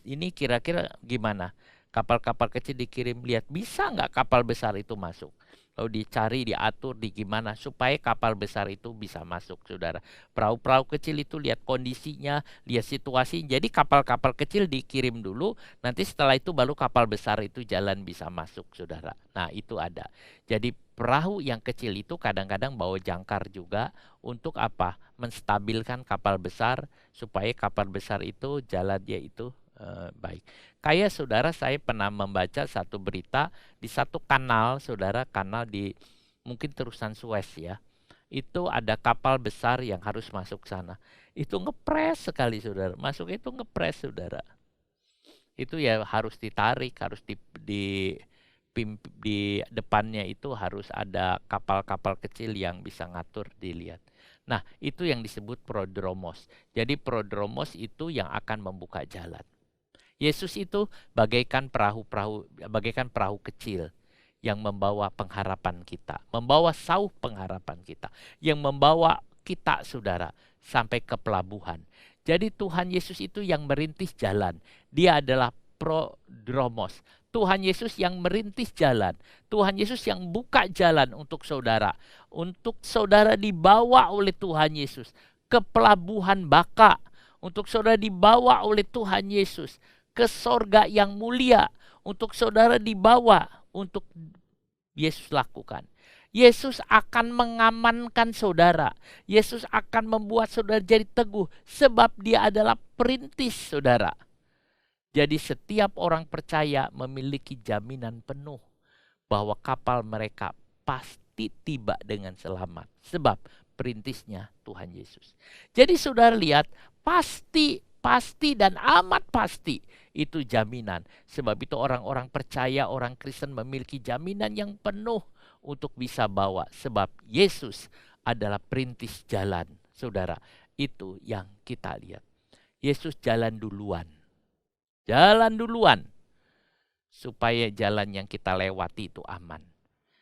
ini kira-kira gimana? Kapal-kapal kecil dikirim, lihat bisa nggak kapal besar itu masuk. Lalu dicari, diatur, di gimana supaya kapal besar itu bisa masuk, saudara. Perahu-perahu kecil itu lihat kondisinya, lihat situasi. Jadi kapal-kapal kecil dikirim dulu, nanti setelah itu baru kapal besar itu jalan bisa masuk, saudara. Nah, itu ada. Jadi perahu yang kecil itu kadang-kadang bawa jangkar juga untuk apa? Menstabilkan kapal besar supaya kapal besar itu jalannya itu baik. Kayak saudara, saya pernah membaca satu berita di satu kanal, saudara, kanal di mungkin terusan Suez ya. Itu ada kapal besar yang harus masuk sana. Itu ngepres sekali, saudara. Masuk itu ngepres, saudara. Itu ya harus ditarik, harus di depannya itu harus ada kapal-kapal kecil yang bisa ngatur, dilihat. Nah, itu yang disebut prodromos. Jadi prodromos itu yang akan membuka jalan. Yesus itu bagaikan perahu kecil yang membawa pengharapan kita, membawa sauh pengharapan kita, yang membawa kita, saudara, sampai ke pelabuhan. Jadi Tuhan Yesus itu yang merintis jalan. Dia adalah prodromos. Tuhan Yesus yang merintis jalan. Tuhan Yesus yang buka jalan untuk saudara. Untuk saudara dibawa oleh Tuhan Yesus ke pelabuhan Baka. Untuk saudara dibawa oleh Tuhan Yesus ke sorga yang mulia. Untuk saudara dibawa untuk Yesus lakukan. Yesus akan mengamankan saudara. Yesus akan membuat saudara jadi teguh. Sebab dia adalah perintis, saudara. Jadi setiap orang percaya memiliki jaminan penuh bahwa kapal mereka pasti tiba dengan selamat. Sebab perintisnya Tuhan Yesus. Jadi saudara lihat, pasti dan amat pasti itu jaminan. Sebab itu orang-orang percaya, orang Kristen memiliki jaminan yang penuh untuk bisa bawa. Sebab Yesus adalah perintis jalan, saudara. Itu yang kita lihat. Yesus jalan duluan. Jalan duluan. Supaya jalan yang kita lewati itu aman.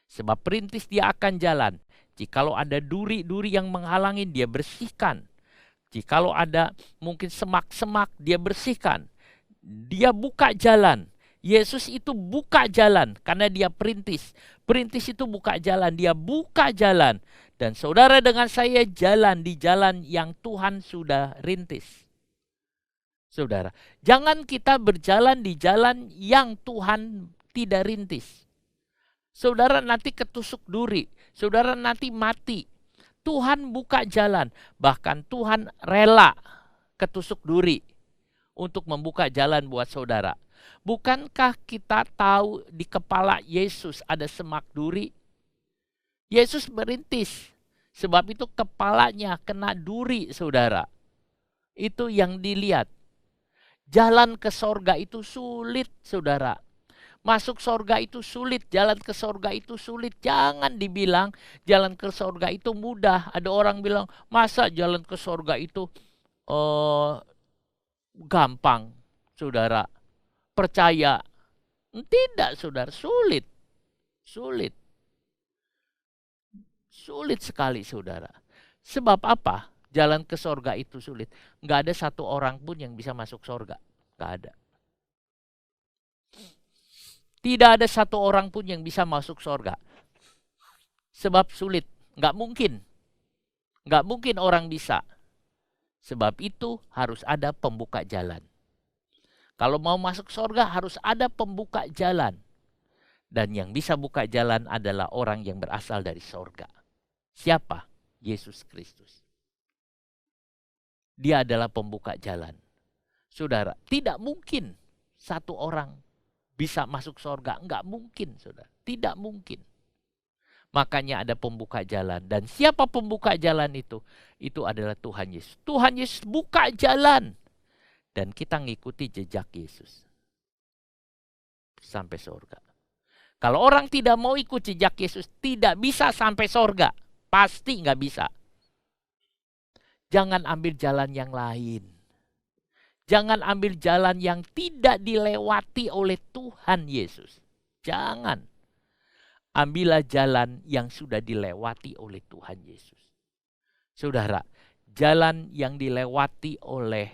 Sebab perintis dia akan jalan. Jikalau ada duri-duri yang menghalangi, dia bersihkan. Jikalau ada mungkin semak-semak, dia bersihkan. Dia buka jalan. Yesus itu buka jalan karena dia perintis. Perintis itu buka jalan, dia buka jalan. Dan saudara dengan saya jalan di jalan yang Tuhan sudah rintis. Saudara, jangan kita berjalan di jalan yang Tuhan tidak rintis. Saudara nanti ketusuk duri, saudara nanti mati. Tuhan buka jalan, bahkan Tuhan rela ketusuk duri untuk membuka jalan buat saudara. Bukankah kita tahu di kepala Yesus ada semak duri? Yesus merintis, sebab itu kepalanya kena duri, saudara. Itu yang dilihat. Jalan ke sorga itu sulit, saudara. Masuk sorga itu sulit, jalan ke sorga itu sulit. Jangan dibilang jalan ke sorga itu mudah. Ada orang bilang, masa jalan ke sorga itu gampang, saudara. Percaya. Tidak, saudara. Sulit. Sulit. Sulit sekali, saudara. Sebab apa? Jalan ke sorga itu sulit. Nggak ada satu orang pun yang bisa masuk sorga. Nggak ada. Tidak ada satu orang pun yang bisa masuk sorga. Sebab sulit. Nggak mungkin. Nggak mungkin orang bisa. Sebab itu harus ada pembuka jalan. Kalau mau masuk sorga harus ada pembuka jalan. Dan yang bisa buka jalan adalah orang yang berasal dari sorga. Siapa? Yesus Kristus. Dia adalah pembuka jalan. Saudara, tidak mungkin satu orang bisa masuk sorga. Enggak mungkin, saudara. Tidak mungkin. Makanya ada pembuka jalan. Dan siapa pembuka jalan itu? Itu adalah Tuhan Yesus. Tuhan Yesus buka jalan. Dan kita ngikuti jejak Yesus. Sampai surga. Kalau orang tidak mau ikut jejak Yesus, tidak bisa sampai surga. Pasti nggak bisa. Jangan ambil jalan yang lain. Jangan ambil jalan yang tidak dilewati oleh Tuhan Yesus. Jangan. Ambillah jalan yang sudah dilewati oleh Tuhan Yesus. Saudara, jalan yang dilewati oleh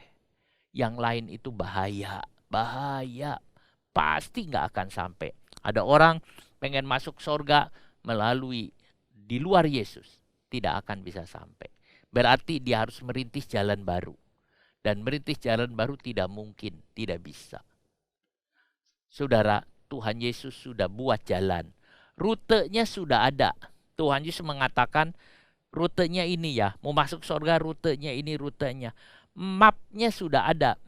yang lain itu bahaya. Bahaya. Pasti nggak akan sampai. Ada orang pengen masuk surga melalui di luar Yesus. Tidak akan bisa sampai. Berarti dia harus merintis jalan baru. Dan merintis jalan baru tidak mungkin, tidak bisa. Saudara, Tuhan Yesus sudah buat jalan. Rutenya sudah ada. Tuhan Yesus mengatakan rutenya ini ya. Mau masuk surga rutenya ini rutenya. Mapnya sudah ada.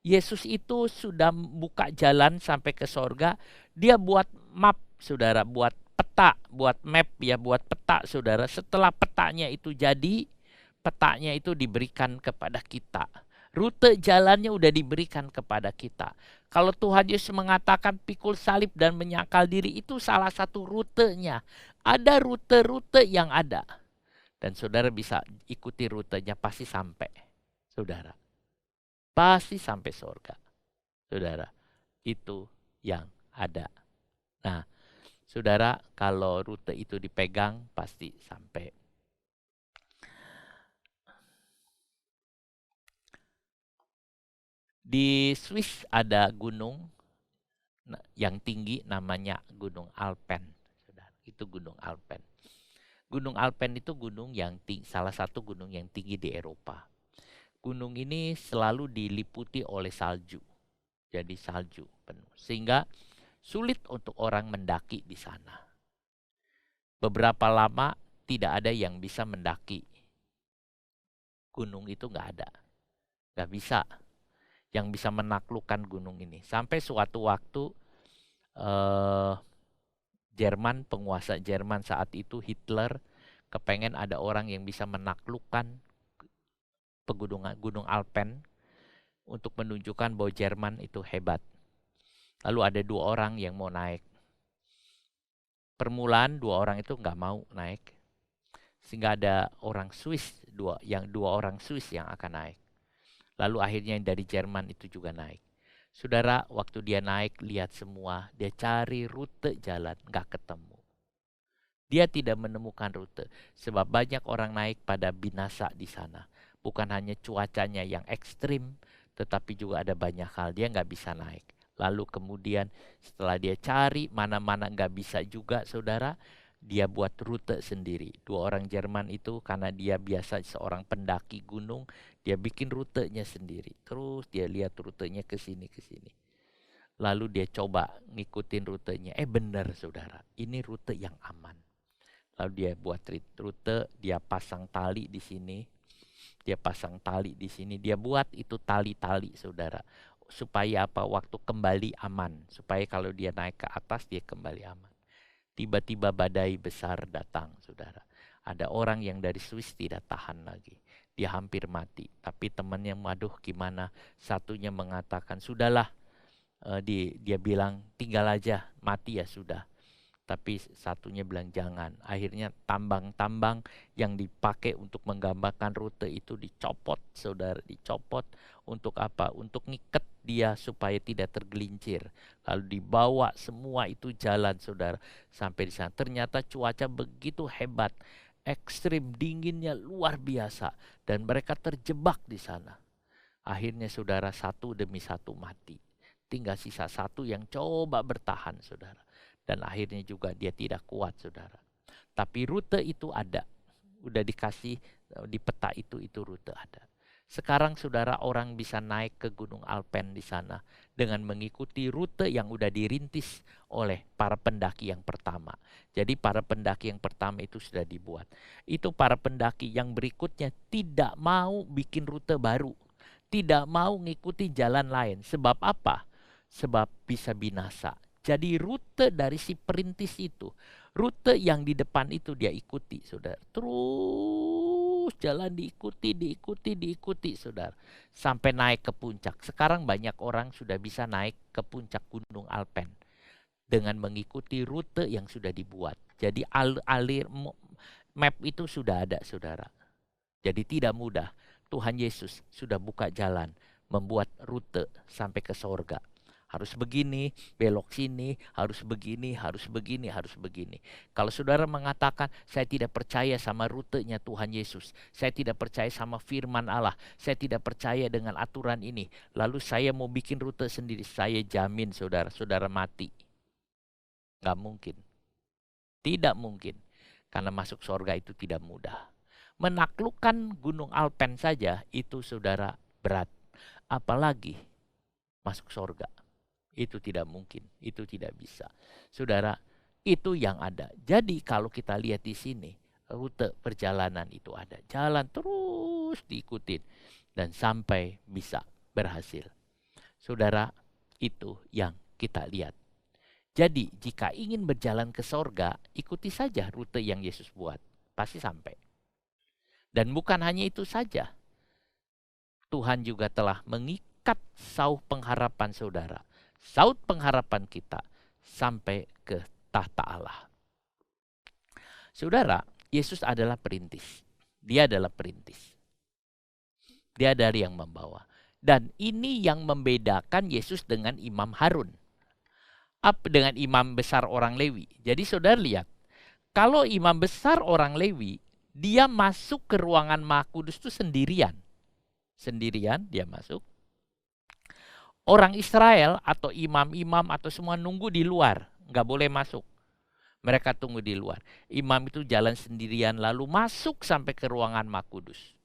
Yesus itu sudah buka jalan sampai ke surga. Dia buat map, saudara. Buat peta, buat map ya. Buat peta, saudara. Setelah petanya itu jadi, petanya itu diberikan kepada kita. Rute jalannya udah diberikan kepada kita. Kalau Tuhan Yesus mengatakan pikul salib dan menyangkal diri, itu salah satu rutenya. Ada rute-rute yang ada. Dan saudara bisa ikuti rutenya, pasti sampai. Saudara. Pasti sampai surga. Saudara. Itu yang ada. Nah, saudara, kalau rute itu dipegang, pasti sampai. Di Swiss ada gunung yang tinggi namanya Gunung Alpen. Itu Gunung Alpen. Gunung Alpen itu gunung yang salah satu gunung yang tinggi di Eropa. Gunung ini selalu diliputi oleh salju. Jadi salju penuh. Sehingga sulit untuk orang mendaki di sana. Beberapa lama tidak ada yang bisa mendaki. Gunung itu nggak ada. Nggak bisa. Yang bisa menaklukkan gunung ini. Sampai suatu waktu Jerman, penguasa Jerman saat itu Hitler kepengen ada orang yang bisa menaklukkan pegunungan Gunung Alpen untuk menunjukkan bahwa Jerman itu hebat. Lalu ada 2 orang yang mau naik. Permulaan 2 orang itu nggak mau naik. Sehingga ada orang Swiss, 2 orang Swiss yang akan naik. Lalu akhirnya yang dari Jerman itu juga naik. Saudara, waktu dia naik, lihat semua. Dia cari rute jalan, nggak ketemu. Dia tidak menemukan rute. Sebab banyak orang naik pada binasa di sana. Bukan hanya cuacanya yang ekstrim, tetapi juga ada banyak hal. Dia nggak bisa naik. Lalu kemudian setelah dia cari, mana-mana nggak bisa juga, saudara. Dia buat rute sendiri. 2 orang Jerman itu karena dia biasa seorang pendaki gunung, dia bikin rutenya sendiri. Terus dia lihat rutenya ke sini ke sini. Lalu dia coba ngikutin rutenya. Benar saudara, ini rute yang aman. Lalu dia buat rute, dia pasang tali di sini. Dia pasang tali di sini, dia buat itu tali-tali saudara. Supaya apa? Waktu kembali aman. Supaya kalau dia naik ke atas dia kembali aman. Tiba-tiba badai besar datang, saudara. Ada orang yang dari Swiss tidak tahan lagi. Dia hampir mati. Tapi temannya, waduh gimana? Satunya mengatakan, sudahlah. Dia bilang, tinggal aja, mati ya sudah. Tapi satunya bilang jangan. Akhirnya tambang-tambang yang dipakai untuk menggambarkan rute itu dicopot, saudara. Dicopot untuk apa? Untuk ngiket dia supaya tidak tergelincir. Lalu dibawa semua itu jalan, saudara. Sampai di sana. Ternyata cuaca begitu hebat. Ekstrim dinginnya luar biasa. Dan mereka terjebak di sana. Akhirnya saudara, satu demi satu mati. Tinggal sisa satu yang coba bertahan, saudara. Dan akhirnya juga dia tidak kuat, saudara. Tapi rute itu ada. Udah dikasih di peta itu rute ada. Sekarang saudara, orang bisa naik ke Gunung Alpen di sana dengan mengikuti rute yang udah dirintis oleh para pendaki yang pertama. Jadi para pendaki yang pertama itu sudah dibuat. Itu para pendaki yang berikutnya tidak mau bikin rute baru. Tidak mau ngikuti jalan lain. Sebab apa? Sebab bisa binasa. Jadi rute dari si perintis itu, rute yang di depan itu dia ikuti, saudara. Terus jalan diikuti, saudara. Sampai naik ke puncak. Sekarang banyak orang sudah bisa naik ke puncak Gunung Alpen dengan mengikuti rute yang sudah dibuat. Jadi alir map itu sudah ada, saudara. Jadi tidak mudah. Tuhan Yesus sudah buka jalan, membuat rute sampai ke sorga. Harus begini, belok sini, harus begini, harus begini, harus begini. Kalau saudara mengatakan, saya tidak percaya sama rutenya Tuhan Yesus, saya tidak percaya sama firman Allah, saya tidak percaya dengan aturan ini, lalu saya mau bikin rute sendiri, saya jamin saudara, saudara mati. Gak mungkin. Tidak mungkin. Karena masuk sorga itu tidak mudah. Menaklukkan Gunung Alpen saja itu saudara berat. Apalagi masuk sorga. Itu tidak mungkin, itu tidak bisa. Saudara, itu yang ada. Jadi kalau kita lihat di sini, rute perjalanan itu ada. Jalan terus diikutin dan sampai bisa berhasil. Saudara, itu yang kita lihat. Jadi jika ingin berjalan ke sorga, ikuti saja rute yang Yesus buat. Pasti sampai. Dan bukan hanya itu saja. Tuhan juga telah mengikat sauh pengharapan saudara. Saut pengharapan kita sampai ke tahta Allah. Saudara, Yesus adalah perintis. Dia adalah perintis. Dia dari yang membawa. Dan ini yang membedakan Yesus dengan Imam Harun. Dengan imam besar orang Lewi. Jadi saudara lihat, kalau imam besar orang Lewi, dia masuk ke ruangan Maha Kudus itu sendirian. Sendirian dia masuk. Orang Israel atau imam-imam atau semua nunggu di luar. Nggak boleh masuk. Mereka tunggu di luar. Imam itu jalan sendirian lalu masuk sampai ke ruangan Maha Kudus.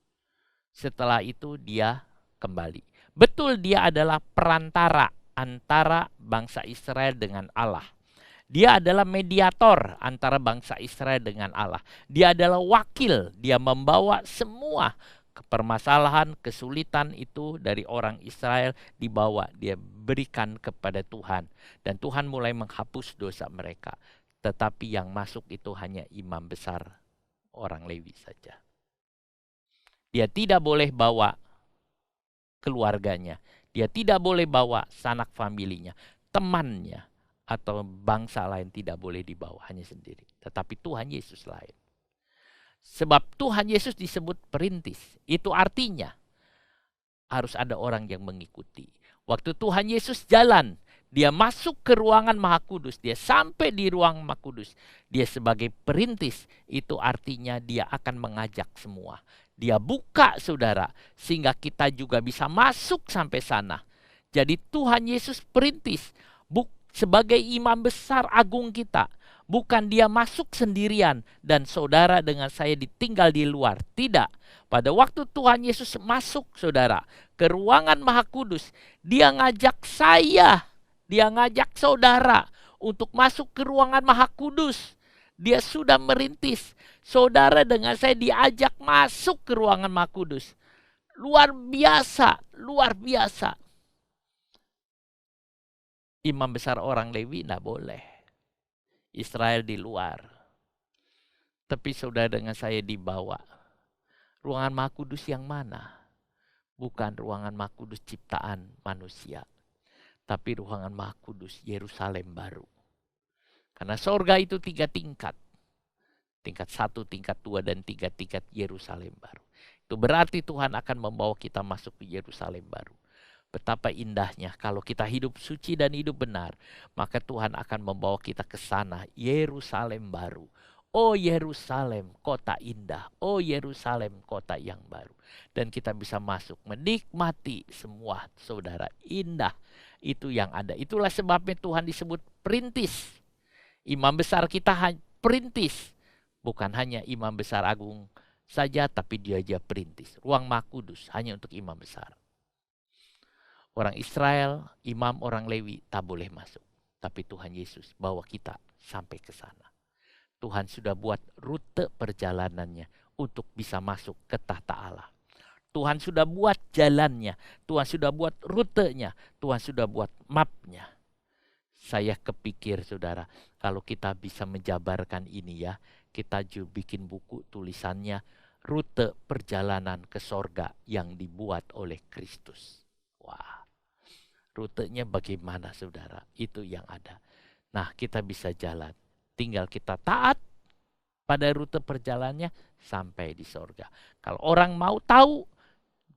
Setelah itu dia kembali. Betul dia adalah perantara antara bangsa Israel dengan Allah. Dia adalah mediator antara bangsa Israel dengan Allah. Dia adalah wakil. Dia membawa semua permasalahan, kesulitan itu dari orang Israel dibawa, dia berikan kepada Tuhan. Dan Tuhan mulai menghapus dosa mereka. Tetapi yang masuk itu hanya imam besar orang Lewi saja. Dia tidak boleh bawa keluarganya. Dia tidak boleh bawa sanak familinya, temannya, atau bangsa lain tidak boleh dibawa, hanya sendiri. Tetapi Tuhan Yesus lain. Sebab Tuhan Yesus disebut perintis. Itu artinya harus ada orang yang mengikuti. Waktu Tuhan Yesus jalan, dia masuk ke ruangan Maha Kudus, dia sampai di ruang Maha Kudus. Dia sebagai perintis, itu artinya dia akan mengajak semua. Dia buka saudara, sehingga kita juga bisa masuk sampai sana. Jadi Tuhan Yesus perintis, sebagai imam besar agung kita. Bukan dia masuk sendirian dan saudara dengan saya ditinggal di luar. Tidak. Pada waktu Tuhan Yesus masuk saudara ke ruangan Maha Kudus, dia ngajak saya, dia ngajak saudara untuk masuk ke ruangan Maha Kudus. Dia sudah merintis. Saudara dengan saya diajak masuk ke ruangan Maha Kudus. Luar biasa, luar biasa. Imam besar orang Lewi tidak boleh. Israel di luar. Tapi saudara dengan saya dibawa. Ruangan Maha Kudus yang mana? Bukan ruangan Maha Kudus ciptaan manusia. Tapi ruangan Maha Kudus Yerusalem baru. Karena sorga itu 3 tingkat. Tingkat 1, tingkat 2, dan 3 tingkat Yerusalem baru. Itu berarti Tuhan akan membawa kita masuk ke Yerusalem baru. Betapa indahnya kalau kita hidup suci dan hidup benar, maka Tuhan akan membawa kita ke sana, Yerusalem baru. Oh Yerusalem, kota indah. Oh Yerusalem, kota yang baru. Dan kita bisa masuk, menikmati semua saudara. Indah itu yang ada. Itulah sebabnya Tuhan disebut perintis. Imam besar kita perintis. Bukan hanya imam besar agung saja, tapi dia aja perintis. Ruang Maha Kudus hanya untuk imam besar. Orang Israel, imam orang Lewi tak boleh masuk. Tapi Tuhan Yesus bawa kita sampai ke sana. Tuhan sudah buat rute perjalanannya untuk bisa masuk ke tahta Allah. Tuhan sudah buat jalannya. Tuhan sudah buat rutenya. Tuhan sudah buat mapnya. Saya kepikir saudara, kalau kita bisa menjabarkan ini ya, kita bikin buku tulisannya rute perjalanan ke sorga yang dibuat oleh Kristus. Wah, rutenya bagaimana saudara? Itu yang ada. Nah, kita bisa jalan. Tinggal kita taat pada rute perjalanannya sampai di sorga. Kalau orang mau tahu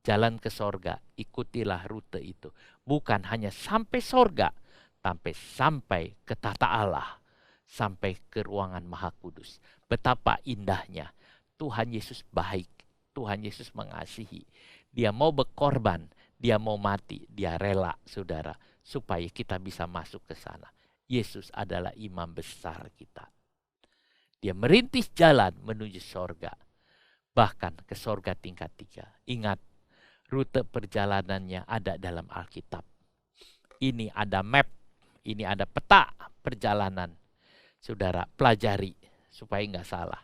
jalan ke sorga, ikutilah rute itu. Bukan hanya sampai sorga, tapi sampai ke tata Allah, sampai ke ruangan Maha Kudus. Betapa indahnya. Tuhan Yesus baik, Tuhan Yesus mengasihi. Dia mau berkorban, dia mau mati, dia rela saudara, supaya kita bisa masuk ke sana. Yesus adalah imam besar kita. Dia merintis jalan menuju sorga, bahkan ke sorga tingkat 3. Ingat, rute perjalanannya ada dalam Alkitab. Ini ada map, ini ada peta perjalanan. Saudara pelajari supaya nggak salah.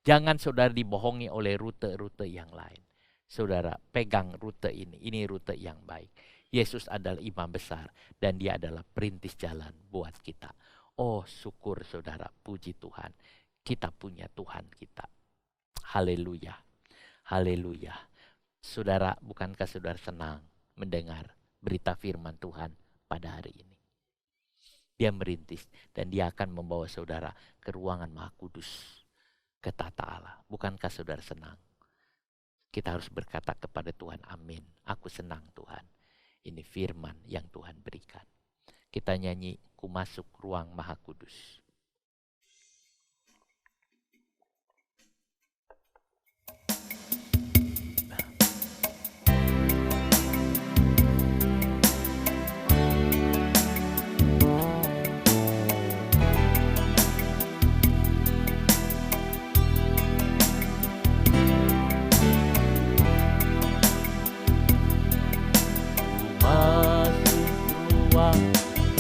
Jangan saudara dibohongi oleh rute-rute yang lain. Saudara pegang rute ini rute yang baik. Yesus adalah imam besar dan dia adalah perintis jalan buat kita. Oh syukur saudara, puji Tuhan. Kita punya Tuhan kita. Haleluya, haleluya. Saudara, bukankah saudara senang mendengar berita firman Tuhan pada hari ini? Dia merintis dan dia akan membawa saudara ke ruangan Maha Kudus, ke tata Allah. Bukankah saudara senang? Kita harus berkata kepada Tuhan, amin. Aku senang Tuhan. Ini firman yang Tuhan berikan. Kita nyanyi, ku masuk ruang Maha Kudus.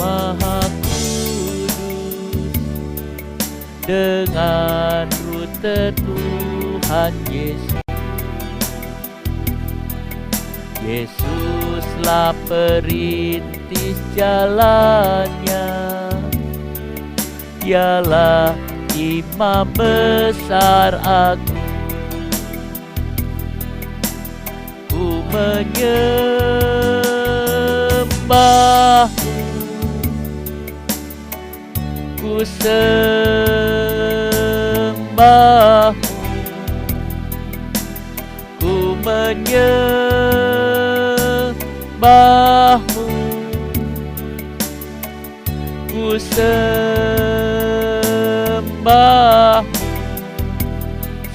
Maha Kudus dengan rute Tuhan Yesus. Yesuslah perintis jalannya, dialah imam besar aku. Ku menyembahmu, ku sembahmu, ku menyembahmu, ku sembahmu,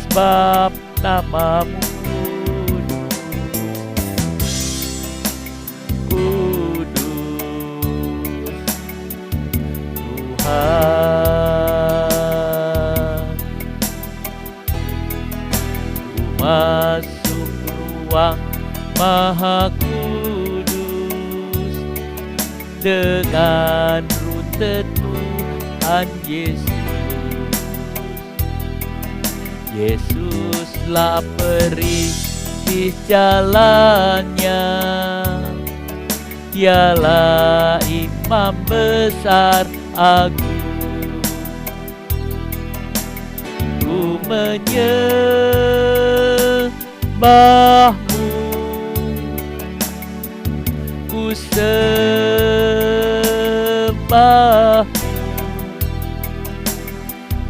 sebab namamu masuk ruang Maha Kudus dengan rute Tuhan Yesus. Yesuslah perintis jalannya, dialah imam besar aku. Ku menyembahmu, ku sembahmu,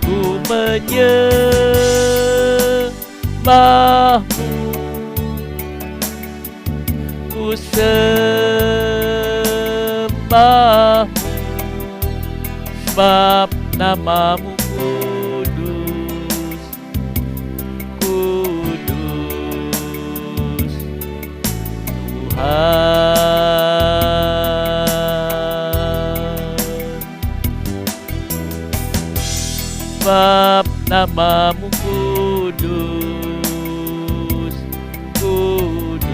ku menyembahmu, ku sembahmu, sebab namamu kudus, kudus Tuhan. Sebab namamu kudus, kudus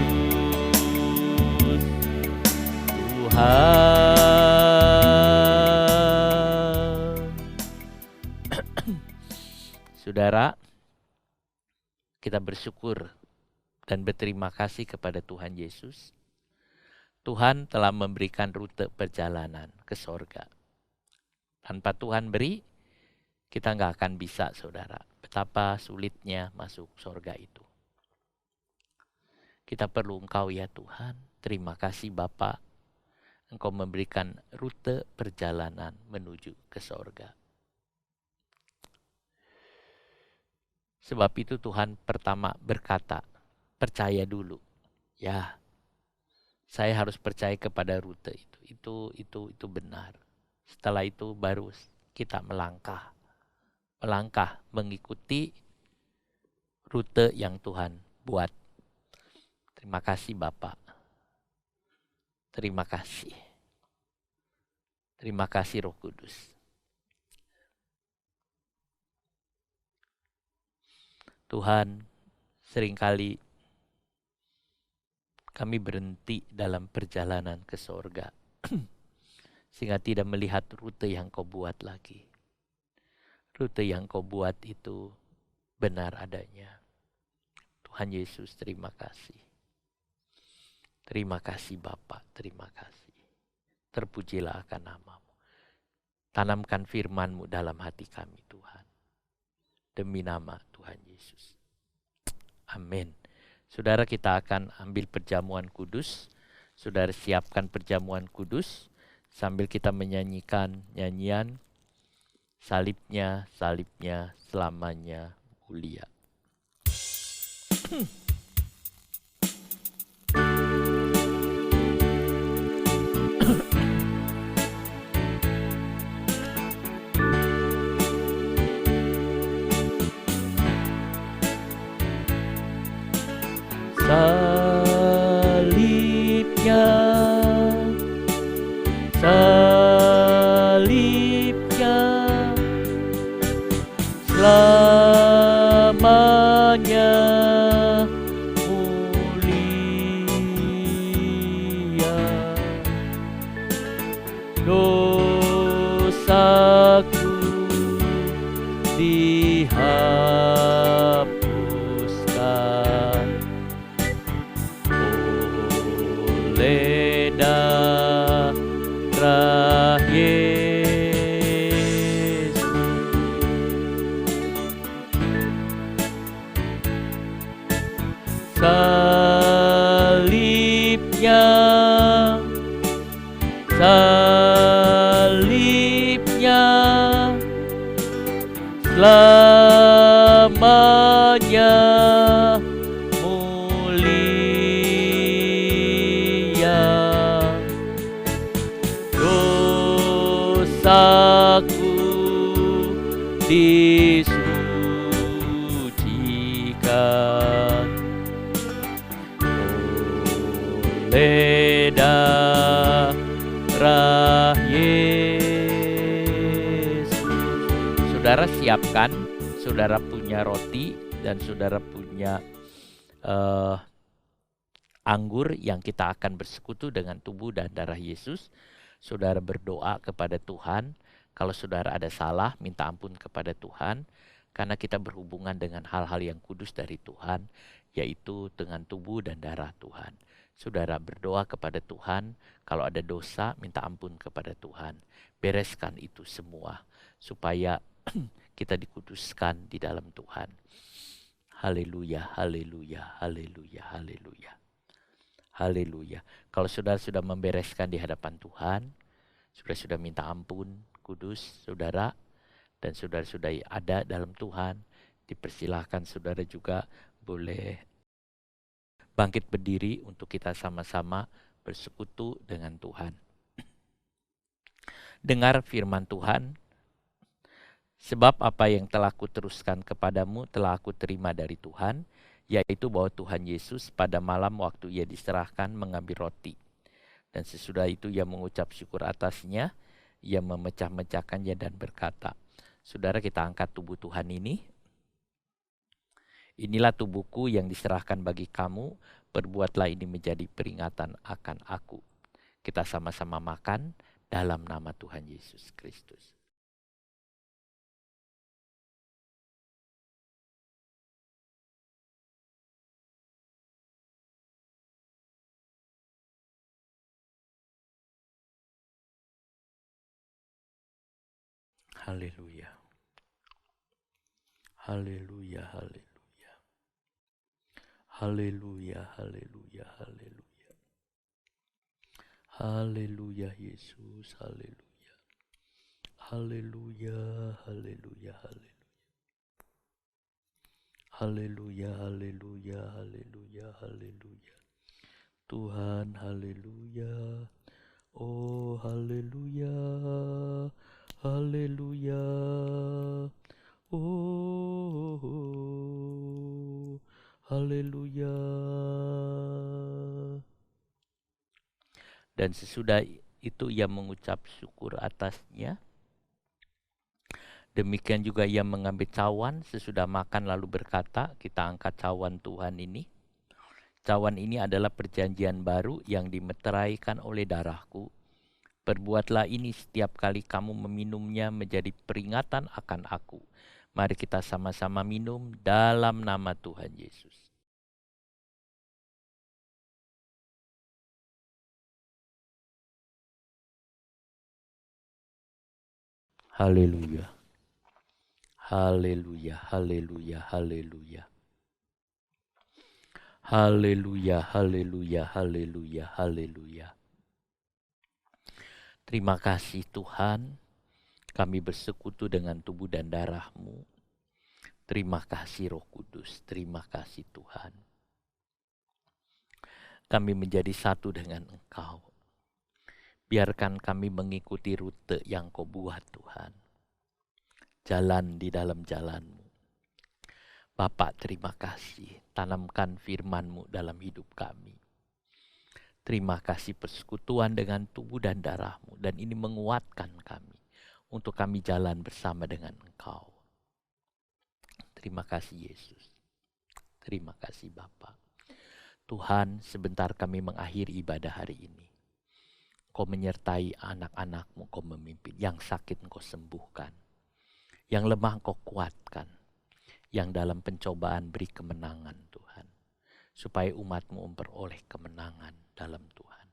Tuhan. Saudara, kita bersyukur dan berterima kasih kepada Tuhan Yesus. Tuhan telah memberikan rute perjalanan ke sorga. Tanpa Tuhan beri, kita nggak akan bisa, saudara. Betapa sulitnya masuk surga itu. Kita perlu Engkau ya Tuhan. Terima kasih Bapa. Engkau memberikan rute perjalanan menuju ke surga. Sebab itu Tuhan pertama berkata, percaya dulu. Ya, saya harus percaya kepada rute itu. Itu benar. Setelah itu baru kita melangkah mengikuti rute yang Tuhan buat. Terima kasih Bapak. Terima kasih. Terima kasih Roh Kudus. Tuhan, seringkali kami berhenti dalam perjalanan ke sorga. Sehingga tidak melihat rute yang Kau buat lagi. Rute yang Kau buat itu benar adanya. Tuhan Yesus, terima kasih. Terima kasih Bapa, terima kasih. Terpujilah akan nama-Mu. Tanamkan firman-Mu dalam hati kami Tuhan. Demi nama Tuhan Yesus. Amin. Saudara, kita akan ambil perjamuan kudus. Saudara siapkan perjamuan kudus sambil kita menyanyikan nyanyian salibnya, salibnya selamanya mulia. Salibnya, salibnya selamanya mulia. Dosaku dihapuskan oleh darah Yesus. Salibnya, salibnya selamanya mulia. Dosaku disucikan oleh darah Yesus. Saudara siapkan, saudara punya roti dan saudara punya anggur yang kita akan bersekutu dengan tubuh dan darah Yesus. Saudara berdoa kepada Tuhan. Kalau saudara ada salah, minta ampun kepada Tuhan. Karena kita berhubungan dengan hal-hal yang kudus dari Tuhan, yaitu dengan tubuh dan darah Tuhan. Saudara berdoa kepada Tuhan. Kalau ada dosa, minta ampun kepada Tuhan. Bereskan itu semua supaya kita dikuduskan di dalam Tuhan. Haleluya, haleluya, haleluya, haleluya. Haleluya. Kalau saudara sudah membereskan di hadapan Tuhan, sudah minta ampun kudus saudara, dan saudara sudah ada dalam Tuhan, dipersilahkan saudara juga boleh bangkit berdiri untuk kita sama-sama bersekutu dengan Tuhan. Dengar firman Tuhan. Sebab apa yang telah kuteruskan kepadamu telah aku terima dari Tuhan, yaitu bahwa Tuhan Yesus pada malam waktu ia diserahkan mengambil roti. Dan sesudah itu ia mengucap syukur atasnya, ia memecah-mecahkannya dan berkata, saudara, kita angkat tubuh Tuhan ini. Inilah tubuhku yang diserahkan bagi kamu, perbuatlah ini menjadi peringatan akan aku. Kita sama-sama makan dalam nama Tuhan Yesus Kristus. Haleluya. Haleluya, haleluya. Haleluya, haleluya, haleluya. Haleluya Yesus, haleluya. Haleluya, haleluya, haleluya. Haleluya, haleluya, haleluya, haleluya. Tuhan, haleluya. Oh, haleluya. Haleluya. Oh, haleluya. Dan sesudah itu ia mengucap syukur atasnya. Demikian juga ia mengambil cawan sesudah makan lalu berkata, kita angkat cawan Tuhan ini. Cawan ini adalah perjanjian baru yang dimeteraikan oleh darahku. Perbuatlah ini setiap kali kamu meminumnya menjadi peringatan akan aku. Mari kita sama-sama minum dalam nama Tuhan Yesus. Haleluya. Haleluya, haleluya, haleluya. Haleluya, haleluya, haleluya, haleluya. Terima kasih Tuhan, kami bersekutu dengan tubuh dan darah-Mu. Terima kasih Roh Kudus, terima kasih Tuhan. Kami menjadi satu dengan Engkau. Biarkan kami mengikuti rute yang Kau buat Tuhan. Jalan di dalam jalan-Mu. Bapak terima kasih, tanamkan firman-Mu dalam hidup kami. Terima kasih persekutuan dengan tubuh dan darah-Mu, dan ini menguatkan kami untuk kami jalan bersama dengan Engkau. Terima kasih Yesus. Terima kasih Bapa. Tuhan, sebentar kami mengakhiri ibadah hari ini. Kau menyertai anak-anak-Mu, Kau memimpin. Yang sakit Kau sembuhkan. Yang lemah Kau kuatkan. Yang dalam pencobaan beri kemenangan Tuhan. Supaya umat-Mu memperoleh kemenangan dalam Tuhan.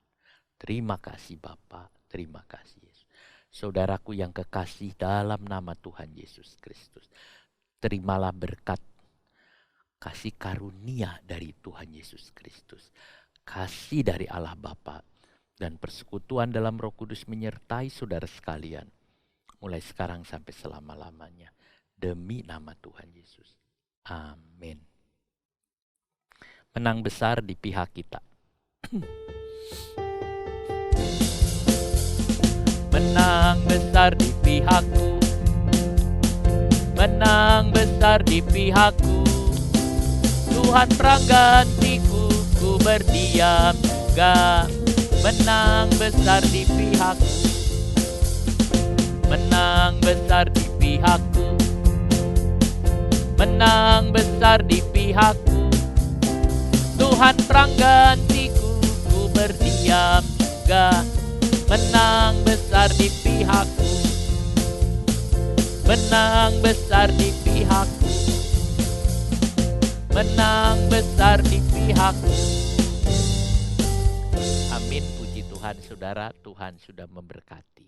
Terima kasih Bapa, terima kasih Yesus. Saudaraku yang kekasih dalam nama Tuhan Yesus Kristus. Terimalah berkat kasih karunia dari Tuhan Yesus Kristus. Kasih dari Allah Bapa. Dan persekutuan dalam Roh Kudus menyertai saudara sekalian. Mulai sekarang sampai selama-lamanya. Demi nama Tuhan Yesus. Amin. Menang besar di pihak kita. Menang besar di pihakku. Menang besar di pihakku. Tuhan peranggantiku, ku berdiam juga. Menang besar di pihakku. Menang besar di pihakku. Menang besar di pihakku. Tuhan peranggantiku, ku berdiam juga. Menang besar di pihakku. Menang besar di pihakku. Menang besar di pihakku. Amin, puji Tuhan saudara, Tuhan sudah memberkati.